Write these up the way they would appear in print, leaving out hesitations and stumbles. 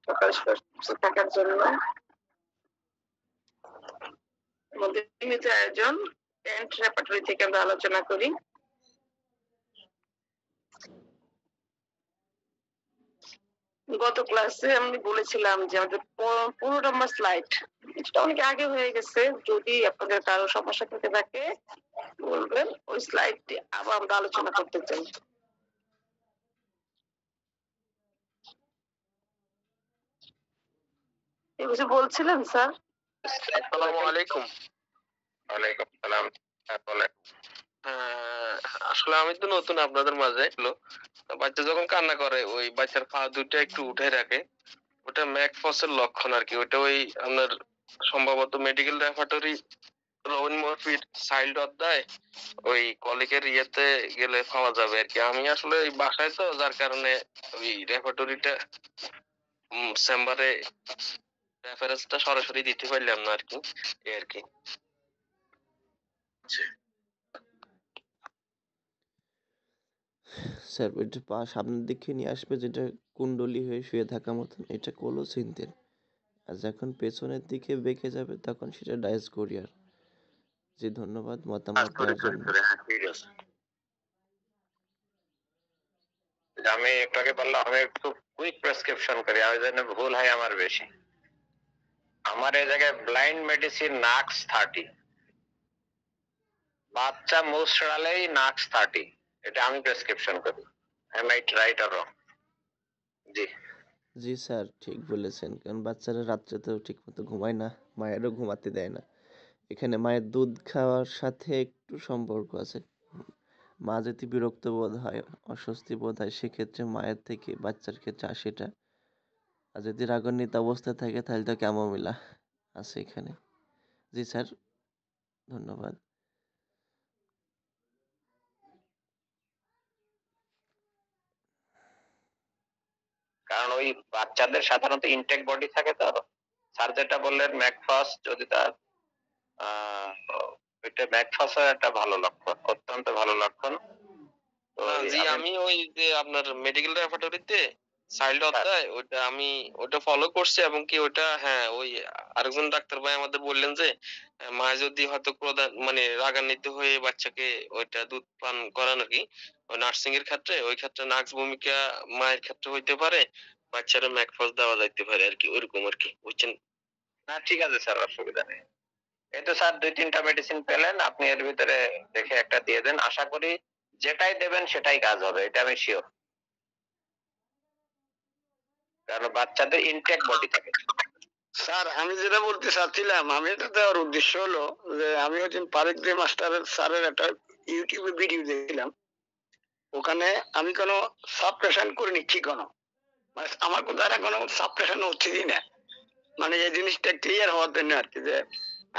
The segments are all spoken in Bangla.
প্রকাশ করছে থাকার জন্য। আমাদের নিয়মিত আয়োজন টেন্ট রেপার্টরি থেকে আমরা আলোচনা করি। গত ক্লাসে আমি বলেছিলাম যে আমাদের 15 নম্বর স্লাইড, এটা অনেক আগে হয়ে গেছে, যদি আপনাদের কারো সমস্যা থেকে থাকে বলবেন, ওই স্লাইডটি আবার আমরা আলোচনা করতে চাই। এই কিছু বলছিলেন স্যার? আসসালামু আলাইকুম। ওয়ালাইকুম সালাম। আসলে আমি তো নতুন আপনাদের মাঝে। বাচ্চা যখন কান্না করে ওই বাচ্চার পা দুটো একটু উঠে রাখে, ওটা ম্যাকফসের লক্ষণ আর কি। ওটা ওই আপনার সম্ভবত মেডিকেল রেপার্টরি রবিন মরফির চাইল্ড অধ্যায় ওই কলিকের ইয়েতে গেলে পাওয়া যাবে আর কি। আমি আসলে ওই বাসায় তো, যার কারণে ওই রেপার্টরিটা চেম্বারে রেফারেন্সটা সরাসরি দিতে পারলাম না আর কি, এই আর কি। স্যার এটা পা সামনের দিকে নিয়ে আসবে, যেটা কুণ্ডলী হয়ে শুয়ে থাকা মতন, এটা কোলোসিন্থের। আর যখন পেছনের দিকে বেঁকে যাবে তখন সেটা ডায়াসকোরিয়ার। জি ধন্যবাদ মতামত দেওয়ার জন্য। ঠিক আছে। আমি একটু আগে বললাম আমি একটু কুইক প্রেসক্রিপশন করি, আমি জানি ভুল হয় আমার বেশি। আমার এই জায়গায় ব্লাইন্ড মেডিসিন নাক্স 30, বাচ্চা মুসড়ালেই নাক্স 30, এটা আমি প্রেসক্রিপশন করি। Am I right or wrong? জি জি স্যার ঠিক বলেছেন, কারণ বাচ্চারা রাত্রে তো ঠিক মতো ঘুমায় না, মায়েরও ঘুমাতে দেয় না। এখানে মায়ের দুধ খাওয়ার সাথে একটু সম্পর্ক আছে। মা যদি বিরক্ত বোধ হয়, অস্বস্তি বোধ হয়, সেক্ষেত্রে মায়ের থেকে বাচ্চার ক্ষেত্রে 80টা। আর যদি রাগান্বিত অবস্থায় থাকে তাহলে তো ক্যামোমিলা আছে এখানে। জি স্যার ধন্যবাদ। কারণ ওই বাচ্চাদের সাধারণত ইনটেক বডি থাকে, তো স্যার যেটা বললেন ম্যাকফাস, যদি তার এটা ম্যাকফাসের একটা ভালো লক্ষণ, অত্যন্ত ভালো লক্ষণ। জি আমি ওই যে আপনার মেডিকেল রেপার্টরিতে চাইল্ড অধ্যায় ওটা আমি ওটা ফলো করছি, এবং কি ওটা হ্যাঁ ওই আরেকজন ডাক্তার ভাই আমাদের বললেন যে মা যদি হয়তো প্রধান মানে রাগান্বিত হয়ে বাচ্চাকে ওইটা দুধ পান করান আর কি, ওই নার্সিং এর ক্ষেত্রে, ওই ক্ষেত্রে নাক্স ভূমিকা মায়ের ক্ষেত্রে হইতে পারে, বাচ্চারা ম্যাকফাস দেওয়া যাইতে পারে আর কি, ওইরকম আর কি, বুঝছেন? না ঠিক আছে স্যার, অসুবিধা নেই। এই তো স্যার 2-3টা মেডিসিন পেলেন, আপনি এর ভিতরে দেখে একটা দিয়ে দেন। আশা করি যেটাই দেবেন সেটাই কাজ হবে, এটা আমি শিওর। কারণ বাচ্চাদের ইনটেক বডি থাকে। স্যার আমি যেটা বলতে চাচ্ছিলাম, আমি এটা দেওয়ার উদ্দেশ্য হলো যে আমি ওই দিন পারিক মাস্টারের স্যারের একটা ইউটিউবে ভিডিও দেখছিলাম। ওখানে আমি কোনো সাবপ্রেশন করে নিচ্ছি কোনো, মানে আমার দ্বারা কোনো সাবপ্রেশন হচ্ছে না, মানে এই জিনিসটা ক্লিয়ার হওয়ার জন্য আর কি, যে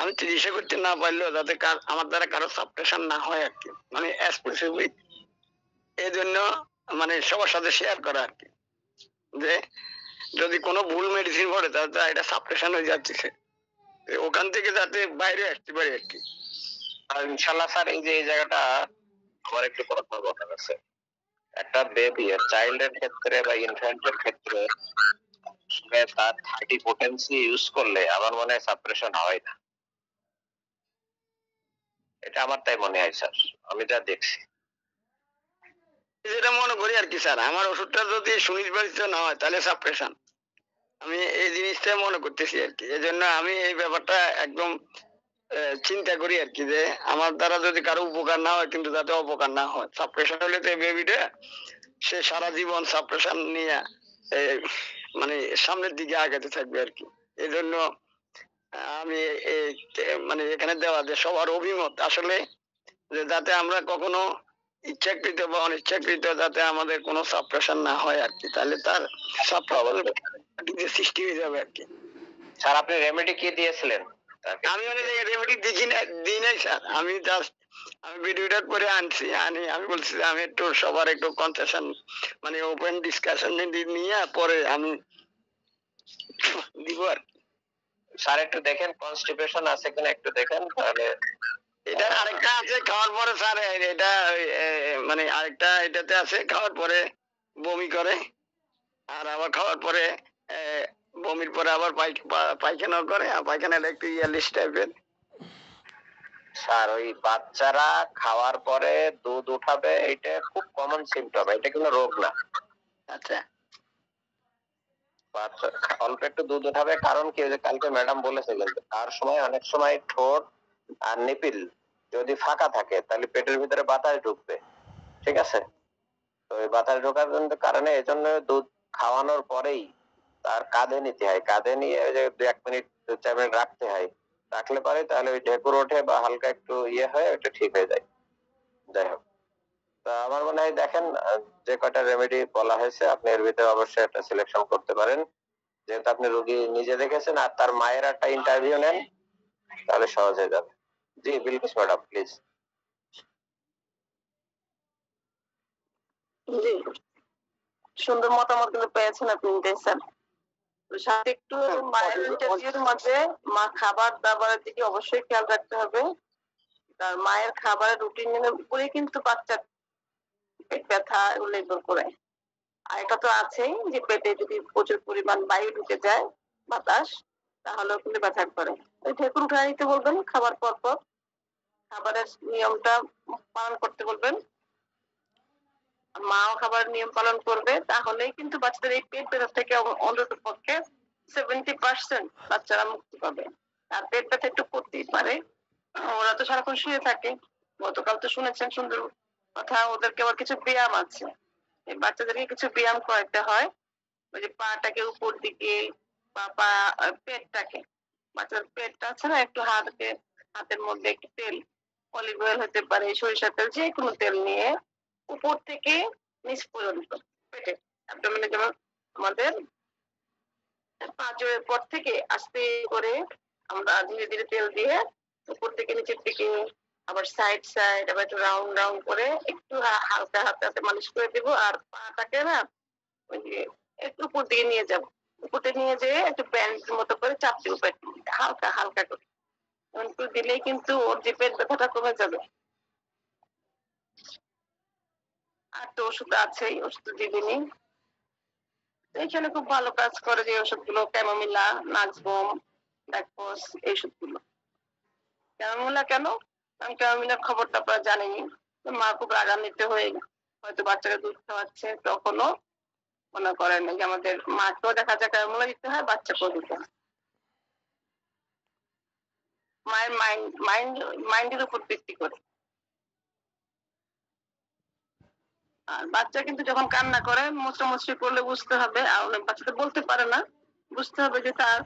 আমি চিকিৎসা করতে না পারলেও যাতে আমার দ্বারা কারো সাবপ্রেশন না হয় আর কি, মানে স্পেসিফিক এই জন্য মানে সবার সাথে শেয়ার করা আর কি, যে যদি কোনো ভুল মেডিসিন পড়ে তাহলে এটা সাবপ্রেশন হয়ে যাচ্ছে, ওখান থেকে যাতে বাইরে আসতে পারে আর কি। আর ইনশাল্লাহ স্যার এই যে এই জায়গাটা আমার একটু কথা বলার আছে। একটা বেবি চাইল্ডের ক্ষেত্রে বা ইনফ্যান্টের ক্ষেত্রে তার 30 পোটেন্সি ইউজ করলে আমার মনে হয় সাপ্রেশন হয় না, এটা আমার তাই মনে হয় স্যার, আমি যা দেখছি। যেটা মনে করি আর কি স্যার, আমার ওষুধটা যদি সুনির্বাচিত না হয় তাহলে সাপ্রেশন, আমি এই জিনিসটাই মনে করতেছি আর কি। এই জন্য আমি এই ব্যাপারটা একদম চিন্তা করি আর কি, যে আমার দ্বারা যদি কারো উপকার না হয় কিন্তু যাতে অপকার না হয়। সাপ্রেশন হলে তো বেবিটা সে সারা জীবন সাপ্রেশন নিয়ে মানে সামনের দিকে আগাতে থাকবে আর কি। এই জন্য আমি মানে এখানে দেওয়া যে সবার অভিমত আসলে, যে যাতে আমরা কখনো ইচ্ছাকৃত বা অনিচ্ছাকৃত যাতে আমাদের কোনো সাপ্রেশন না হয় আর কি, তাহলে তার সৃষ্টি হয়ে যাবে আর কি। স্যার আপনি রেমেডি কি দিয়েছিলেন? আমি রেমেডি দিই নাই স্যার, আমি জাস্ট আমি ভিডিওটা করে আমি বলছি যে আমি একটু সবার একটু কনসেশন মানে ওপেন ডিসকাশন নিয়ে পরে আমি দিব আর কি। স্যার একটু দেখেন কনস্টিপেশন আছে কিনা, একটু দেখেন তাহলে। এটা আরেকটা আছে খাওয়ার পরে স্যার, এটা মানে আরেকটা এটাতে আছে খাওয়ার পরে বমি করে, আর আবার খাওয়ার পরে বমির পরে আবার পায়খানা করে, আর পায়খানাটা একটু ইয়ালিশ টাইপের। স্যার ওই বাচ্চারা খাওয়ার পরে দুধ উঠাবে, এটা খুব কমন সিমটম, এটা কোনো রোগ না। আচ্ছা, বাচ্চা অল্প একটু দুধ উঠাবে, কারণ কি ওই যে কালকে ম্যাডাম বলেছে, কিন্তু তার সময় অনেক সময় ঠোঁট আর নিপিল যদি ফাঁকা থাকে তাহলে পেটের ভিতরে বাতাস ঢুকবে, ঠিক আছে? তো ওই বাতাস ঢোকার কারণে এই জন্য দুধ খাওয়ানোর পরেই তার কাঁধে নিতে হয়, কাঁধে নিয়ে ওই যে 1 মিনিট 4 মিনিট রাখতে হয়, রাখলে পরে তাহলে ওই ঢেকুর ওঠে বা হালকা একটু ইয়ে হয়, ওইটা ঠিক হয়ে যায়। যাই হোক, তা আমার মনে হয় দেখেন যে কয়টা রেমেডি বলা হয়েছে আপনি এর ভিতরে অবশ্যই একটা সিলেকশন করতে পারেন, যেহেতু আপনি রোগী নিজে দেখেছেন আর তার মায়ের একটা ইন্টারভিউ নেন, তাহলে সহজ হয়ে যাবে। জি বিলকিস ম্যাডাম প্লিজ। জি, সুন্দর মতামত গুলো পেয়েছেন আপনি স্যার। সাথে একটু মায়ের ইন্টারভিউর মাঝে মা খাবার দাবারের দিকে অবশ্যই খেয়াল রাখতে হবে। তার মায়ের খাবারের রুটিনের উপরে কিন্তু বাচ্চার পেট ব্যথা এগুলো নির্ভর করে। আর এটা তো আছেই যে পেটে যদি প্রচুর পরিমাণ বায়ু ঢুকে যায়, বাতাস, তাহলেও কিন্তু ব্যথা করে। ওই ঢেকুর উঠায় নিতে বলবেন খাবার পর পর, খাবারের নিয়মটা পালন করতে বলবেন। মাও খাবার নিয়ম পালন করবে, তাহলেই কিন্তু বাচ্চাদের এই পেট ব্যথা থেকে অন্তত পক্ষে 70% বাচ্চারা মুক্তি পাবে। আর পেট ব্যথা একটু করতেই পারে, ওরা তো সারাক্ষণ শুয়ে থাকে। গতকাল তো শুনেছেন সুন্দর কথা, ওদেরকে আবার কিছু ব্যায়াম আছে, এই বাচ্চাদেরকে কিছু ব্যায়াম করাতে হয়। ওই যে পাটাকে উপর দিকে বা পেটটাকে, বাচ্চার পেটটা আছে না, একটু হাতের মধ্যে একটু তেল, অলিভ অয়েল হতে পারে, সরিষার তেল, যে কোনো তেল নিয়ে উপর থেকে নিচ পর্যন্ত পেটে অ্যাবডোমেনে, যেমন আমাদের পাঁজরের পর থেকে আস্তে করে আমরা ধীরে ধীরে তেল দিয়ে উপর থেকে নিচের দিকে, আবার সাইড সাইড, আবার একটু রাউন্ড রাউন্ড করে একটু হালকা হাতে হাতে মালিশ করে দিব। আর পাটাকে না ওই যে একটু উপর দিকে নিয়ে যাবো, উপরে নিয়ে যেয়ে একটু ব্যান্ডের মতো করে চাপ দিব পেট, হালকা হালকা করে। একটু দিলেই কিন্তু ওর যে পেট ব্যথাটা কমে যাবে। আর তো ওষুধ আছেই, ওষুধ দিদিনি এখানে খুব ভালো কাজ করে যে ওষুধগুলো, ক্যামোমিলা, নাক্সবোম, ব্যাকপোস, এই ওষুধগুলো। ক্যামোমিলা কেন? কারণ ক্যামোমিলার খবরটা আপনারা জানেনি। মা খুব রাগান্বিত হয়ে হয়তো বাচ্চাকে দুধ খাওয়াচ্ছে, তখনও মনে করেন যে আমাদের মাকেও দেখা যায় ক্যামোমিলা দিতে হয়, বাচ্চাকেও দিতে হয়। মায়ের মাইন্ডের উপর ভিত্তি করে। আর বাচ্চা কিন্তু যখন কান্না করে, মোচড়ামুচড়ি করলে বুঝতে হবে, আর অনেক বাচ্চা তো বলতে পারে না, বুঝতে হবে যে তার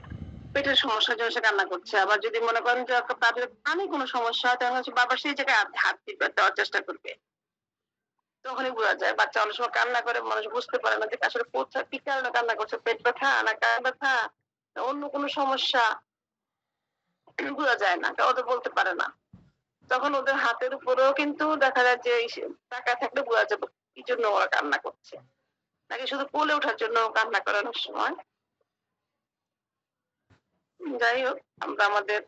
পেটের সমস্যার জন্য সে কান্না করছে। আবার যদি মনে করেন যে তাদের কানে কোনো সমস্যা হয়, তাহলে হচ্ছে বাবা সেই জায়গায় হাত টিপে দেওয়ার চেষ্টা করবে, তখনই বোঝা যায়। বাচ্চা অনেক সময় কান্না করে, মানুষ বুঝতে পারে না যে আসলে কোথায় কি কারণে কান্না করছে, পেট ব্যথা না কান ব্যথা না অন্য কোনো সমস্যা, বোঝা যায় না, ওদের বলতে পারে না। তখন ওদের হাতের উপরেও কিন্তু দেখা যায় যে টাকা থাকলে বোঝা যাবে কি জন্য ওরা কান্না করছে, নাকি শুধু কোলে ওঠার জন্য কান্না করানোর সময়। যাই হোক, আমরা আমাদের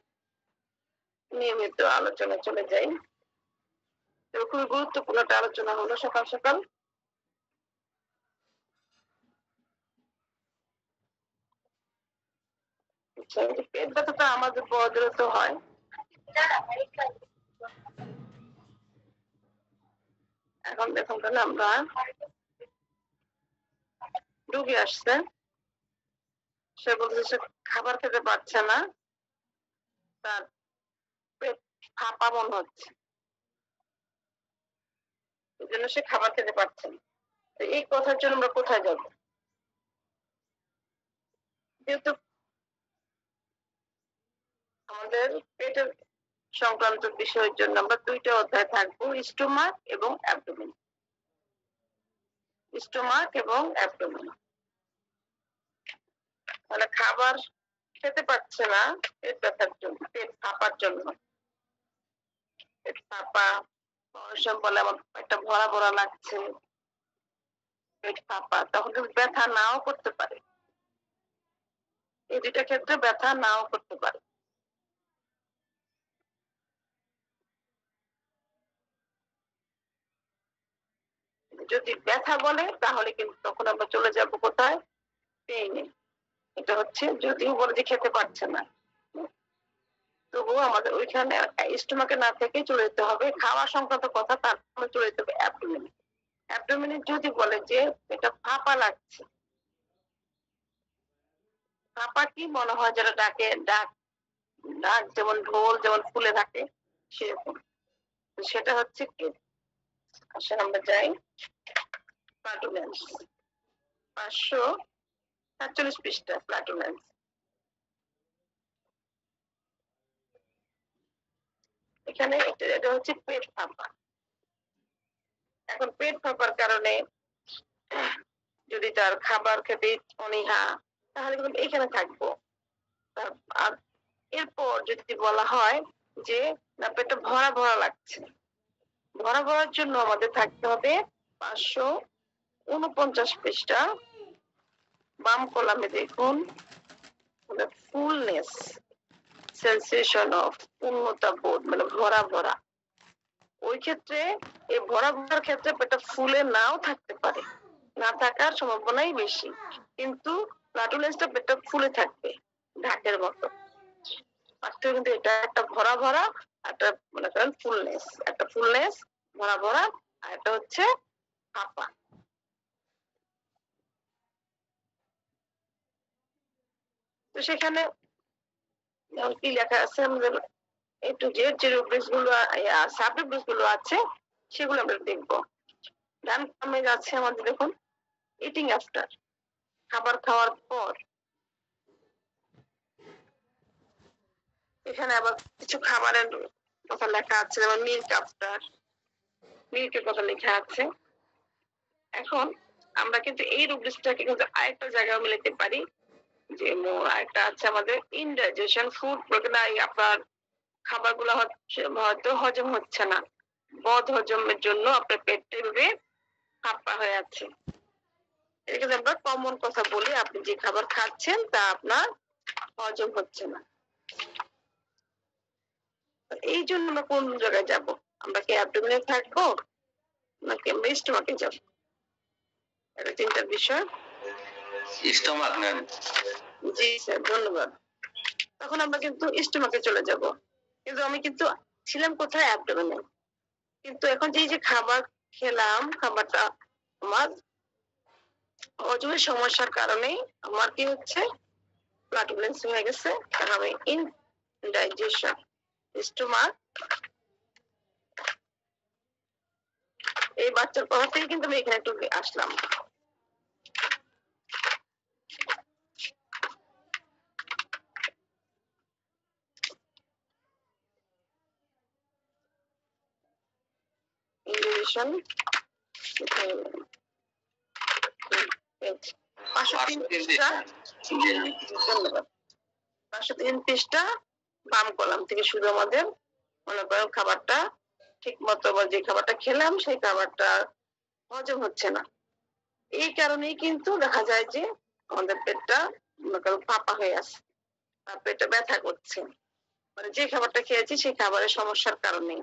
নিয়মিত আলোচনা চলে যাই। তবে খুবই গুরুত্বপূর্ণ একটা আলোচনা হলো সকাল সকাল। আচ্ছা, পেট ব্যথাটা আমাদের বড়দেরও তো হয়। এখন দেখুন তাহলে আমরা রুগী আসছে, সে বলছে সে খাবার খেতে পারছে না, তার পেট ফাঁপা মনে হচ্ছে, এই জন্য সে খাবার খেতে পারছে না। এই কথার জন্য আমরা কোথায় যাব? যেহেতু আমাদের পেটের সংক্রান্ত বিষয়ের জন্য আমরা 2টা অধ্যায় থাকবো, স্টোমাক এবং অ্যাবডোমেন। স্টোমাক এবং অ্যাবডোমেন। তাহলে খাবার খেতে পারছে না পেট ব্যথার জন্য, পেট ফাঁপার জন্য। পেট ফাঁপা, অনেক সময় বলে আমার একটা ভরা ভরা লাগছে, পেট ফাঁপা, তখন কিন্তু ব্যথা নাও করতে পারে। এই 2টা ক্ষেত্রে ব্যথা নাও করতে পারে। যদি ব্যথা বলে তাহলে কিন্তু তখন আমরা চলে যাব কোথায়? পেইনে। যেটা হচ্ছে যদিও বলে যে খেতে পারছে না, তবুও আমাদের ওইখানে স্টোমাকে না থেকে চলে যেতে হবে খাওয়া সংক্রান্ত কথা, তারপরে চলে যেতে হবে অ্যাবডোমেনে। অ্যাবডোমেনে যদি বলে যে এটা ফাঁপা লাগছে, ফাঁপা কি মনে হয় যেটা ডাকে ডাক ডাক যেমন ঢোল যেমন ফুলে থাকে সেরকম, সেটা হচ্ছে কি আসলে আমরা যাই প্লাটুলেন্স 547 পৃষ্ঠা প্লাটুলেন্স। এখানে এটা হচ্ছে পেট ফাঁপা। এখন পেট ফাঁপার কারণে যদি তার খাবার খেতে অনীহা, তাহলে কিন্তু এখানে থাকবো। আর এরপর যদি বলা হয় যে না পেটটা ভরা ভরা লাগছে, ভরা ভরার জন্য আমাদের থাকতে হবে 549 পৃষ্ঠা বাম কলামে দেখুন ফুলনেস সেন্সেশন অফ পূর্ণতা বোধ, মানে ভরা ভরা। ওই ক্ষেত্রে এই ভরা ভরার ক্ষেত্রে পেটটা ফুলে নাও থাকতে পারে, না থাকার সম্ভাবনাই বেশি, কিন্তু প্লাটুলেন্সটা পেটটা ফুলে থাকবে ঢাকের মতো। পার্থক্য কিন্তু এটা একটা ভরা ভরা, একটা মনে করেন ফুলনেস, একটা ফুলনেস ভরা ভরা, আর একটা হচ্ছে ফাঁপা। তো সেখানে কি লেখা আছে আমাদের একটু যে রুব্রিক্স গুলো সাব রুব্রিক্স গুলো আছে সেগুলো আমরা দেখবো। ডান কলামে আছে আমাদের দেখুন ইটিং আফটার, খাবার খাওয়ার পর। এখানে আবার কিছু খাবারের কথা লেখা আছে, যেমন মিল্ক আফটার, মিল্কের কথা লেখা আছে। এখন আমরা কিন্তু এই রুব্রিক্সটাকে কিন্তু আরেকটা জায়গায় মিলাতে পারি, যে আরেকটা আছে আমাদের ইনডাইজেশন ফুড, আপনার খাবারগুলো হয়তো হজম হচ্ছে না, বদ হজমের জন্য আপনার পেটটা এভাবে ফাঁপা হয়ে আছে। এটা কিন্তু আমরা কমন কথা বলি, আপনি যে খাবার খাচ্ছেন তা আপনার হজম হচ্ছে না। এই জন্য আমরা কোন জায়গায় যাব? আমরা কি অ্যাবডোমেনে থাকবো নাকি আমরা স্টোমাকে যাব? এটা চিন্তার বিষয়। স্টোমাক নেন। জি স্যার, ধন্যবাদ। তখন আমরা কিন্তু স্টোমাকে চলে যাব, কিন্তু আমি কিন্তু ছিলাম কোথায়? অ্যাবডোমেনে। কিন্তু এখন যে খাবার খেলাম, খাবারটা আমার হজমের সমস্যার কারণে আমার কি হচ্ছে প্লাটুলেন্স হয়ে গেছে, কারণ আমি ইনডাইজেশন স্টোমাক। এই বাচ্চার কথা থেকে কিন্তু আমি এখানে একটু আসলাম। ইনডাইজেশন 503 পৃষ্ঠা, ধন্যবাদ। 503 পৃষ্ঠা বাম কলাম থেকে শুরু আমাদের মনে করেন খাবারটা ঠিক মতো, যে খাবারটা খেলাম সেই খাবারটা হজম হচ্ছে না। এই কারণেই কিন্তু দেখা যায় যে আমাদের পেটটা মনে করেন ফাঁপা হয়ে আছে, পেটটা ব্যথা করছে, মানে যে খাবারটা খেয়েছি সেই খাবারের সমস্যার কারণে।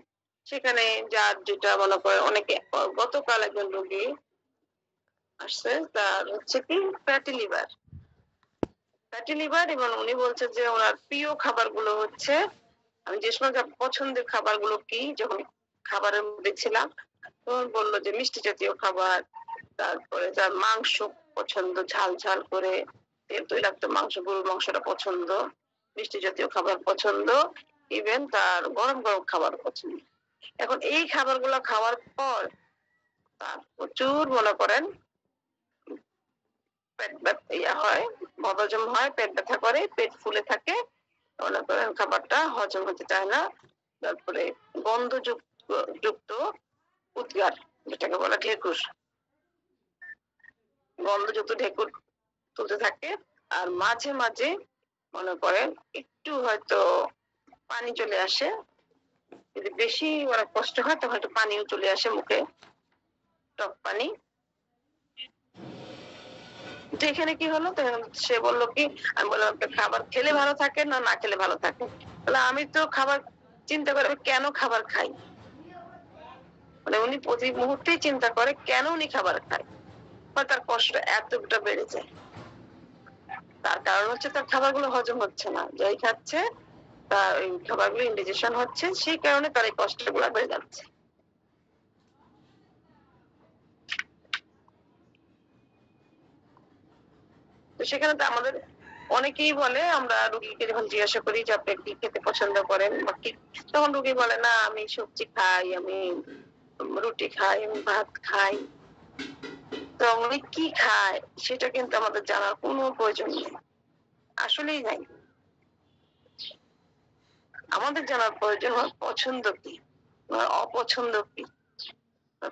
সেখানে যার যেটা মনে করে অনেকে, গতকাল একজন রোগী আসছে, তার হচ্ছে কি ফ্যাটি লিভার, ফ্যাটি লিভার, এবং উনি বলছে যে ওনার প্রিয় খাবারগুলো হচ্ছে, আমি যে সময় পছন্দের খাবারগুলো কি যখন খাবারের মধ্যে ছিলাম তখন বললো যে মিষ্টি জাতীয় খাবার, তারপরে যার মাংস পছন্দ ঝাল ঝাল করে, তেল তৈলাক্ত মাংস, গরুর মাংসটা পছন্দ, মিষ্টি জাতীয় খাবার পছন্দ, ইভেন তার গরম গরম খাবার পছন্দ। এখন এই খাবারগুলো খাওয়ার পর তার প্রচুর মনে করেন পেট ব্যথা হয়, বদহজম হয়, পেট ব্যথা করে, পেট ফুলে থাকে, মনে করেন খাবারটা হজম হতে চায় না। তারপরে গন্ধযুক্ত উদ্গার, যেটাকে বলে ঢেকুর, গন্ধযুক্ত ঢেকুর তুলতে থাকে। আর মাঝে মাঝে মনে করেন একটু হয়তো পানি চলে আসে, যদি বেশি মানে কষ্ট হয় তখন একটু পানিও চলে আসে মুখে, টক পানি। তো এখানে কি হলো, সে বললো কি, আমি বললাম আপনি খাবার খেলে ভালো থাকে না না খেলে ভালো থাকে? বলে আমি তো খাবার চিন্তা করে কেন খাবার খাই, মানে উনি প্রতি মুহূর্তেই চিন্তা করে কেন উনি খাবার খায়, বা তার কষ্ট এতটা বেড়ে যায়। তার কারণ হচ্ছে তার খাবারগুলো হজম হচ্ছে না, যাই খাচ্ছে তার ওই খাবারগুলো ইন্ডিজেশন হচ্ছে, সেই কারণে তার এই কষ্টগুলো বেড়ে যাচ্ছে। তো সেখানে তো আমাদের অনেকেই বলে, আমরা রুগীকে যখন জিজ্ঞাসা করি যে আপনি কি খেতে পছন্দ করেন বা কি, তখন রুগী বলে না আমি সবজি খাই, আমি রুটি খাই, আমি ভাত খাই। তো উনি কি খায় সেটা কিন্তু আমাদের জানার কোনো প্রয়োজন নেই, আসলেই নাই। আমাদের জানার প্রয়োজন হয় পছন্দ কি, অপছন্দ কি,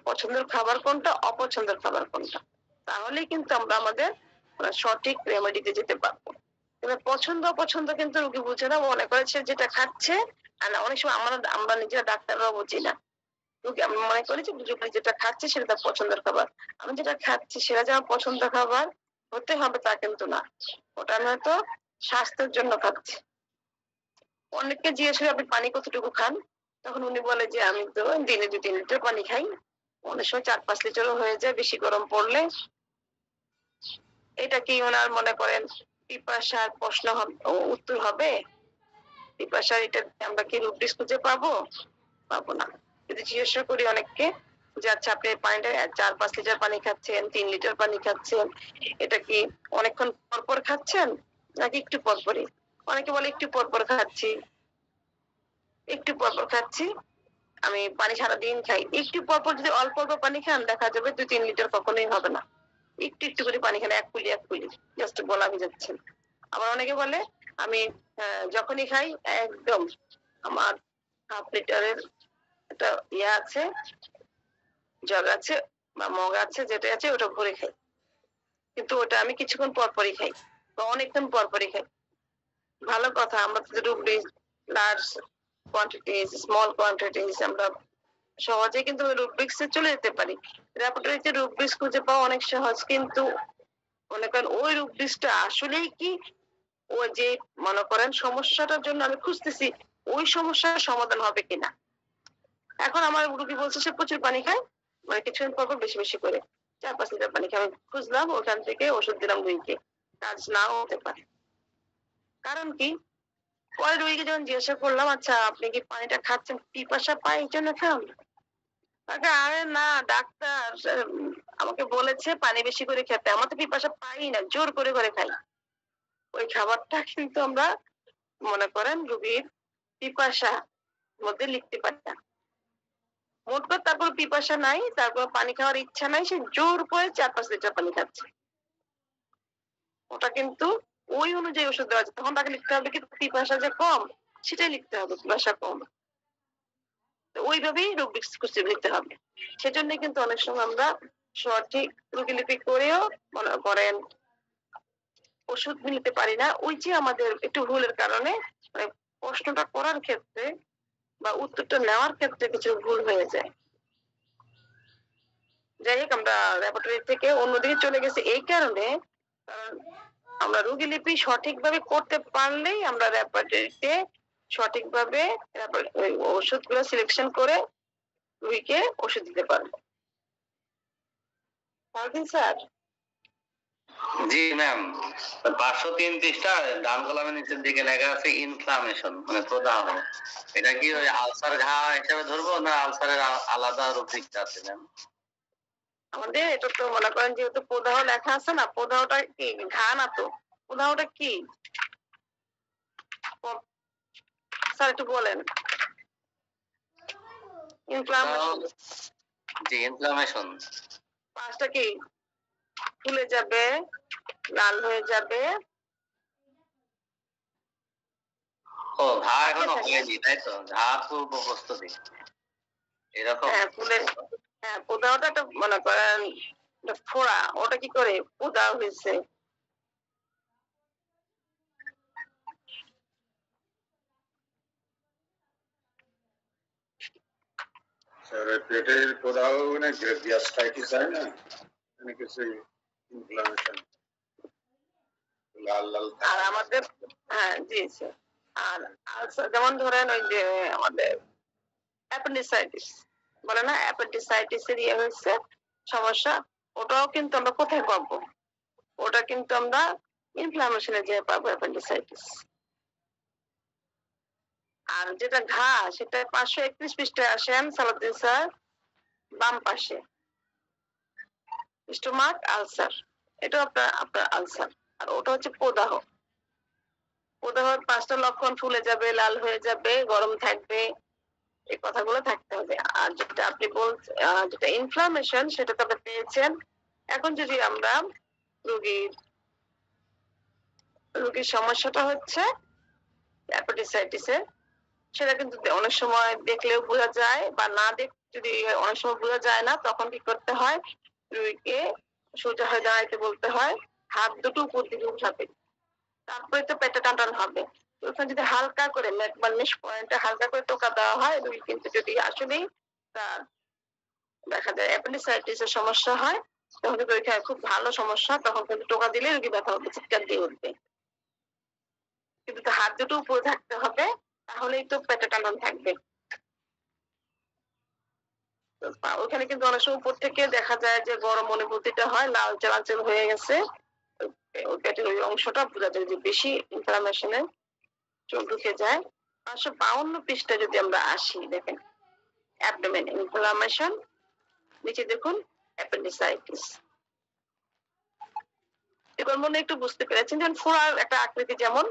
পছন্দের খাবার কোনটা, অপছন্দের খাবার কোনটা। তাহলেই কিন্তু আমরা আমাদের সঠিক রেমেডিতে যেতে পারবো। পছন্দ অপছন্দ কিন্তু রোগী বুঝে না, মনে করেছে যেটা খাচ্ছে। আর অনেক সময় আমরা নিজেরা ডাক্তাররাও বুঝি না, রোগী আমি মনে করি যে রোগী যেটা খাচ্ছে সেটা তার পছন্দের খাবার, আমি যেটা খাচ্ছি সেটা যে আমার পছন্দের খাবার হতে হবে তা কিন্তু না, ওটা আমি হয়তো স্বাস্থ্যের জন্য খাচ্ছি। অনেককে জিজ্ঞেস করি আপনি পানি কতটুকু খান, তখন উনি বলে যে আমি তো দিনে 2-3 লিটার পানি খাই, অনেক সময় 4-5 লিটারও হয়ে যায় বেশি গরম পড়লে। এটা কি ওনার মনে করেন পিপাসার প্রশ্ন উত্তর হবে? পিপাসার এটা আমরা কি রুব্রিক্স খুঁজে পাবো? পাবো না। যদি জিজ্ঞাসা করি অনেককে যে আচ্ছা আপনি পানিটা 4-5 লিটার পানি খাচ্ছেন, 3 লিটার পানি খাচ্ছেন, এটা কি অনেকক্ষণ পর পর খাচ্ছেন নাকি একটু পর পরই? অনেকে বলে একটু পর পর খাচ্ছি, একটু পর পর খাচ্ছি, আমি পানি সারাদিন খাই। একটু পর পর যদি অল্প অল্প পানি খান দেখা যাবে 2-3 লিটার কখনোই হবে না। একটু একটু করে পানি খান, 1 কুলি জাস্ট গলা ভিজাচ্ছেন। আবার অনেকে বলে আমি যখনই খাই একদম আমার হাফ লিটারের একটা ইয়ে আছে, জগ আছে বা মগ আছে, যেটা আছে ওটা ভরে খাই, কিন্তু ওটা আমি কিছুক্ষণ পর পরই খাই বা অনেকক্ষণ পর পরই খাই। ভালো কথা, আমরা তো rubrics large quantities, small quantities আমরা সহজে কিন্তু রুব্রিক্সে চলে যেতে পারি। ল্যাবরেটরিতে রুব্রিক্স খুঁজে পাওয়া অনেক সহজ, কিন্তু মনে করেন ওই রুব্রিক্সটা আসলেই কি ওই যে মনে করেন সমস্যাটার জন্য আমি খুঁজতেছি ওই সমস্যার সমাধান হবে কিনা। এখন আমার রুগী বলছে সে প্রচুর পানি খায়, মানে কিছুদিন পর পর বেশি বেশি করে 4-5 লিটার পানি খায়। আমি খুঁজলাম, ওখান থেকে ওষুধ দিলাম রুগীকে, কাজ নাও হতে পারে। কারণ কি, পরে রুগীকে যখন জিজ্ঞাসা করলাম আচ্ছা আপনি কি পানিটা খাচ্ছেন পিপাসা পায় এই জন্য খান? আরে না ডাক্তার, আমাকে বলেছে পানি বেশি করে খেতে, আমার তো পিপাসা পাই না, জোর করে করে খাই। ওই খাবারটা কিন্তু আমরা মনে করেন রোগীর পিপাসা মধ্যে লিখতে পারি না। মোট কথা তারপর পিপাসা নাই, তারপর পানি খাওয়ার ইচ্ছা নাই, সে জোর করে 4-5 লিটার পানি খাচ্ছে। ওটা কিন্তু ওই অনুযায়ী ওষুধ দেওয়া আছে, তখন তাকে লিখতে হবে কি পিপাসা যে কম, সেটাই লিখতে হবে, পিপাসা কম। ওইভাবেই রুব্রিক্স খুঁজে নিতে হবে। সেজন্য কিন্তু অনেক সময় আমরা সঠিক রোগীলিপি করেও মনে করেন ওষুধ নিতে পারি না, ওই যে আমাদের একটু ভুলের কারণে মানে প্রশ্নটা করার ক্ষেত্রে বা উত্তরটা নেওয়ার ক্ষেত্রে কিছু ভুল হয়ে যায়। যাই হোক, আমরা ল্যাবরেটরি থেকে অন্যদিকে চলে গেছি এই কারণে, কারণ আমরা রোগীলিপি সঠিকভাবে করতে পারলেই আমরা ল্যাবরেটরিতে সঠিকভাবে ওষুধগুলো সিলেকশন করে রোগীকে ওষুধ দিতে পারবো। স্যার জি ম্যাম, 503 পৃষ্ঠা ডান কলামের নিচের দিকে লেখা আছে ইনফ্লামেশন, মানে প্রদাহ। এটা কি ওই আলসার ঘা হিসেবে ধরবো না আলসারের আলাদা রূপরেখা আছে ম্যাম? আমাদের এটা তো মনে করেন যেহেতু প্রদাহ লেখা আছে না, প্রদাহটা কি ঘা না, তো প্রদাহটা কি স্যার একটু বলেন। ইনফ্লামেশন, জি ইনফ্লামেশন। পাঁচটা কি ফুলে যাবে, লাল হয়ে যাবে। ও ঘা এখনো হয়নি তাই তো, ঘা পূর্ব প্রস্তুতি এরকম। হ্যাঁ ফুলে, হ্যাঁ প্রদাহটা একটা মনে করেন ফোড়া, ওটা কি করে প্রদাহ হয়েছে। পেটের প্রদাহ মানে গ্যাস্ট্রাইটিস হয় না, মানে কিছু ইনফ্লামেশন লাল লাল। আর আমাদের হ্যাঁ জি স্যার, আর যেমন ধরেন ওই যে আমাদের অ্যাপেন্ডিসাইটিস বলে না, অ্যাপেন্ডিসাইটিস এর ইয়ে হয়েছে সমস্যা, ওটাও কিন্তু আমরা কোথায় পাবো? ওটা কিন্তু আমরা ইনফ্লামেশনে যে পাবো অ্যাপেন্ডিসাইটিস। আর যেটা ঘা সেটা 531 পৃষ্ঠায় আসেন সালাউদ্দিন স্যার, বাম পাশে স্টোমাক আলসার, এটা আপনার আপনার আলসার। আর ওটা হচ্ছে প্রদাহ। প্রদাহের 5টা লক্ষণ, ফুলে যাবে, লাল হয়ে যাবে, গরম থাকবে, এই কথাগুলো থাকতে হবে। আর যেটা আপনি যেটা ইনফ্লামেশন সেটা তো আপনি পেয়েছেন। এখন যদি আমরা রোগীর সমস্যাটা হচ্ছে অ্যাপেন্ডিসাইটিসের, সেটা কিন্তু অনেক সময় দেখলেও বোঝা যায়, বা না যদি অনেক সময় বোঝা যায় না, তখন কি করতে হয়, রোগীকে সোজা হয়ে দাঁড়াইতে বলতে হয়, হাত দুটো উপর দিকে উঠাবে, তারপরে তো পেটে টানটান হবে। ওখানে যদি হালকা করে ম্যাকবার্নিশ পয়েন্টে হালকা করে টোকা দেওয়া হয়, রোগী কিন্তু যদি আসলেই তার দেখা যায় অ্যাপেন্ডিসাইটিসের সমস্যা হয়, তখন কিন্তু ওইখানে খুব ভালো সমস্যা, তখন কিন্তু টোকা দিলে রোগী ব্যথা হবে, চিৎকার দিয়ে উঠবে। কিন্তু হাত দুটো উপরে থাকতে হবে, তাহলেই তো পেটে টানটান থাকবে। ওখানে কিন্তু অনেক সময় উপর থেকে দেখা যায় যে গরম অনুভূতিটা হয়, লালচে লালচে হয়ে গেছে, ওই পেটের ওই অংশটা বোঝা যায় যে বেশি ইনফ্লামেশনে চোখ ঢুকে যায়। 552 পৃষ্ঠা যদি আমরা আসি, দেখেন অ্যাবডোমেন ইনফ্লামেশন, নিচে দেখুন অ্যাপেন্ডিসাইটিস। এবার মনে একটু বুঝতে পেরেছেন, যেমন ফোড়ার একটা আকৃতি, যেমন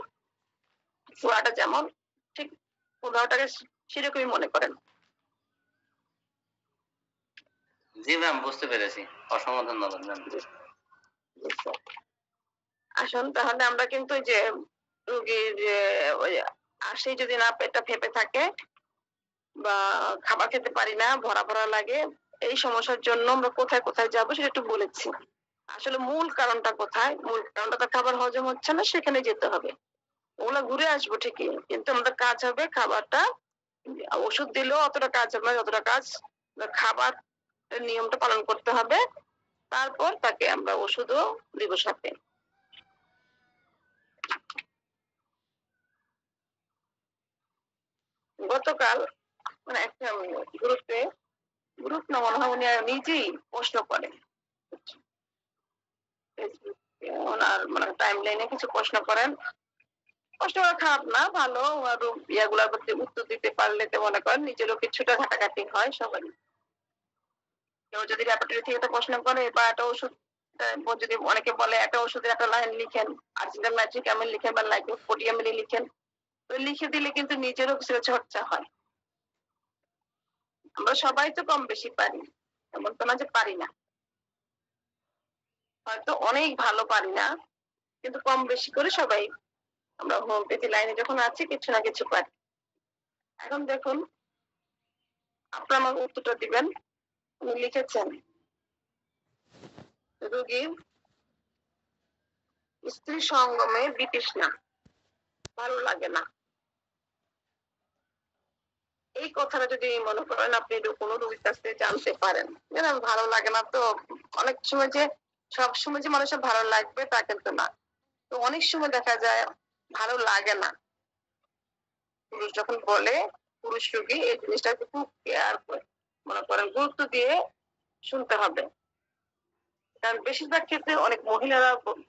ফোড়াটা যেমন ঠিক প্রদাহটাকে সেরকমই মনে করেন। জি ম্যাম, বুঝতে পেরেছি, অসংখ্য ধন্যবাদ ম্যাম। আসুন তাহলে আমরা কিন্তু যে রোগীর ওই আসে যদি না পেটটা ফেপে থাকে বা খাবার খেতে পারি না, ভরা ভরা লাগে, এই সমস্যার জন্য আমরা কোথায় কোথায় যাবো সেটা একটু বলেছি। আসলে মূল কারণটা কোথায়? মূল কারণটা তো খাবার হজম হচ্ছে না, সেখানে যেতে হবে। ওগুলা ঘুরে আসবো ঠিকই, কিন্তু আমাদের কাজ হবে খাবারটা, ওষুধ দিলেও অতটা কাজ হবে না যতটা কাজ খাবার নিয়মটা পালন করতে হবে, তারপর তাকে আমরা ওষুধও দিব সাথে। গতকাল মানে একটা গ্রুপ না মনে হয় উনি নিজেই প্রশ্ন করেন, ওনার মানে টাইম লাইনে কিছু প্রশ্ন করেন, প্রশ্ন করা খারাপ না, ভালো। ইয়াগুলার প্রতি উত্তর দিতে পারলে তো মনে করেন নিজেরও কিছুটা ঘাটাঘাটি হয় সবারই। কেউ যদি ল্যাবরেটরি থেকে একটা প্রশ্ন করে বা একটা ওষুধ যদি অনেকে বলে একটা ওষুধের একটা লাইন লিখেন, আর্জিনাল নাইট্রিক অ্যামিড লিখেন বা লাইকোপোডিয়াম লিখেন, তো লিখে দিলে কিন্তু নিজেরও কিছু চর্চা হয়। আমরা সবাই তো কম বেশি পারি, এমন তো না যে পারি না, হয়তো অনেক ভালো পারি না, কিন্তু কম বেশি করে সবাই আমরা হোমিওপ্যাথি লাইনে যখন আছি কিছু না কিছু পারি। এখন দেখুন আপনার আমাকে উত্তরটা দিবেন। উনি লিখেছেন রোগীর স্ত্রী সঙ্গমে বিতৃষ্ণা, ভালো লাগে না। এই কথাটা যদি মনে করেন আপনি কোনো রোগীর কাছ থেকে জানতে পারেন, ভালো লাগে না, তো অনেক সময় যে সব সময় যে মানুষের ভালো লাগবে তা কিন্তু না। তো অনেক সময় দেখা যায় ভালো লাগে না, পুরুষ যখন বলে, পুরুষ রোগী এই জিনিসটা খুব কেয়ার করে মনে করেন গুরুত্ব দিয়ে শুনতে হবে। কারণ বেশিরভাগ ক্ষেত্রে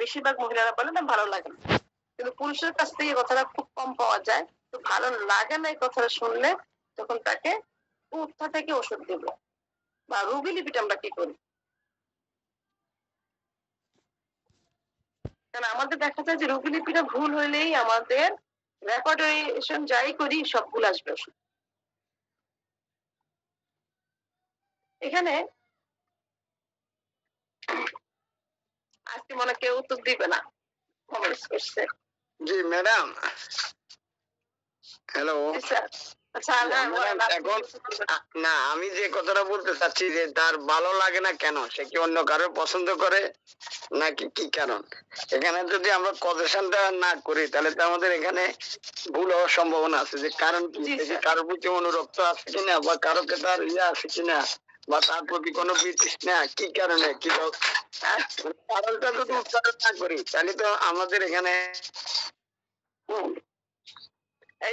বেশিরভাগ মহিলারা বলে না ভালো লাগে না, কিন্তু পুরুষের কাছ থেকে কথাটা খুব কম পাওয়া যায়। তো ভালো লাগে না এই কথাটা শুনলে তখন তাকে কোথা থেকে ওষুধ দিব বা রোগী লিপিটা আমরা কি করি। কারণ আমাদের দেখা যায় যে রোগী লিপিটা ভুল হইলেই আমাদের রেকর্ডেশন যাই করি সব ভুল আসবে ওষুধ। এখানে আজকে মনে কেউ উত্তর দিবে না, কমেন্টস করছে। জি ম্যাডাম, হ্যালো। আচ্ছা এখন না, আমি যে কথাটা বলতে চাচ্ছি যে তার ভালো লাগে না কেন, সে কি অন্য কারো পছন্দ করে নাকি কি কারণ? এখানে যদি আমরা কজেশনটা না করি তাহলে তো আমাদের এখানে ভুল হওয়ার সম্ভাবনা আছে, যে কারণ কি, কারোর প্রতি অনুরক্ত আছে কিনা বা কারোকে তার আছে কিনা বা তার প্রতি কোনো বিতৃষ্ণা কি কারণে, কি কারণটা যদি উচ্চারণ না করি তাহলে তো আমাদের এখানে।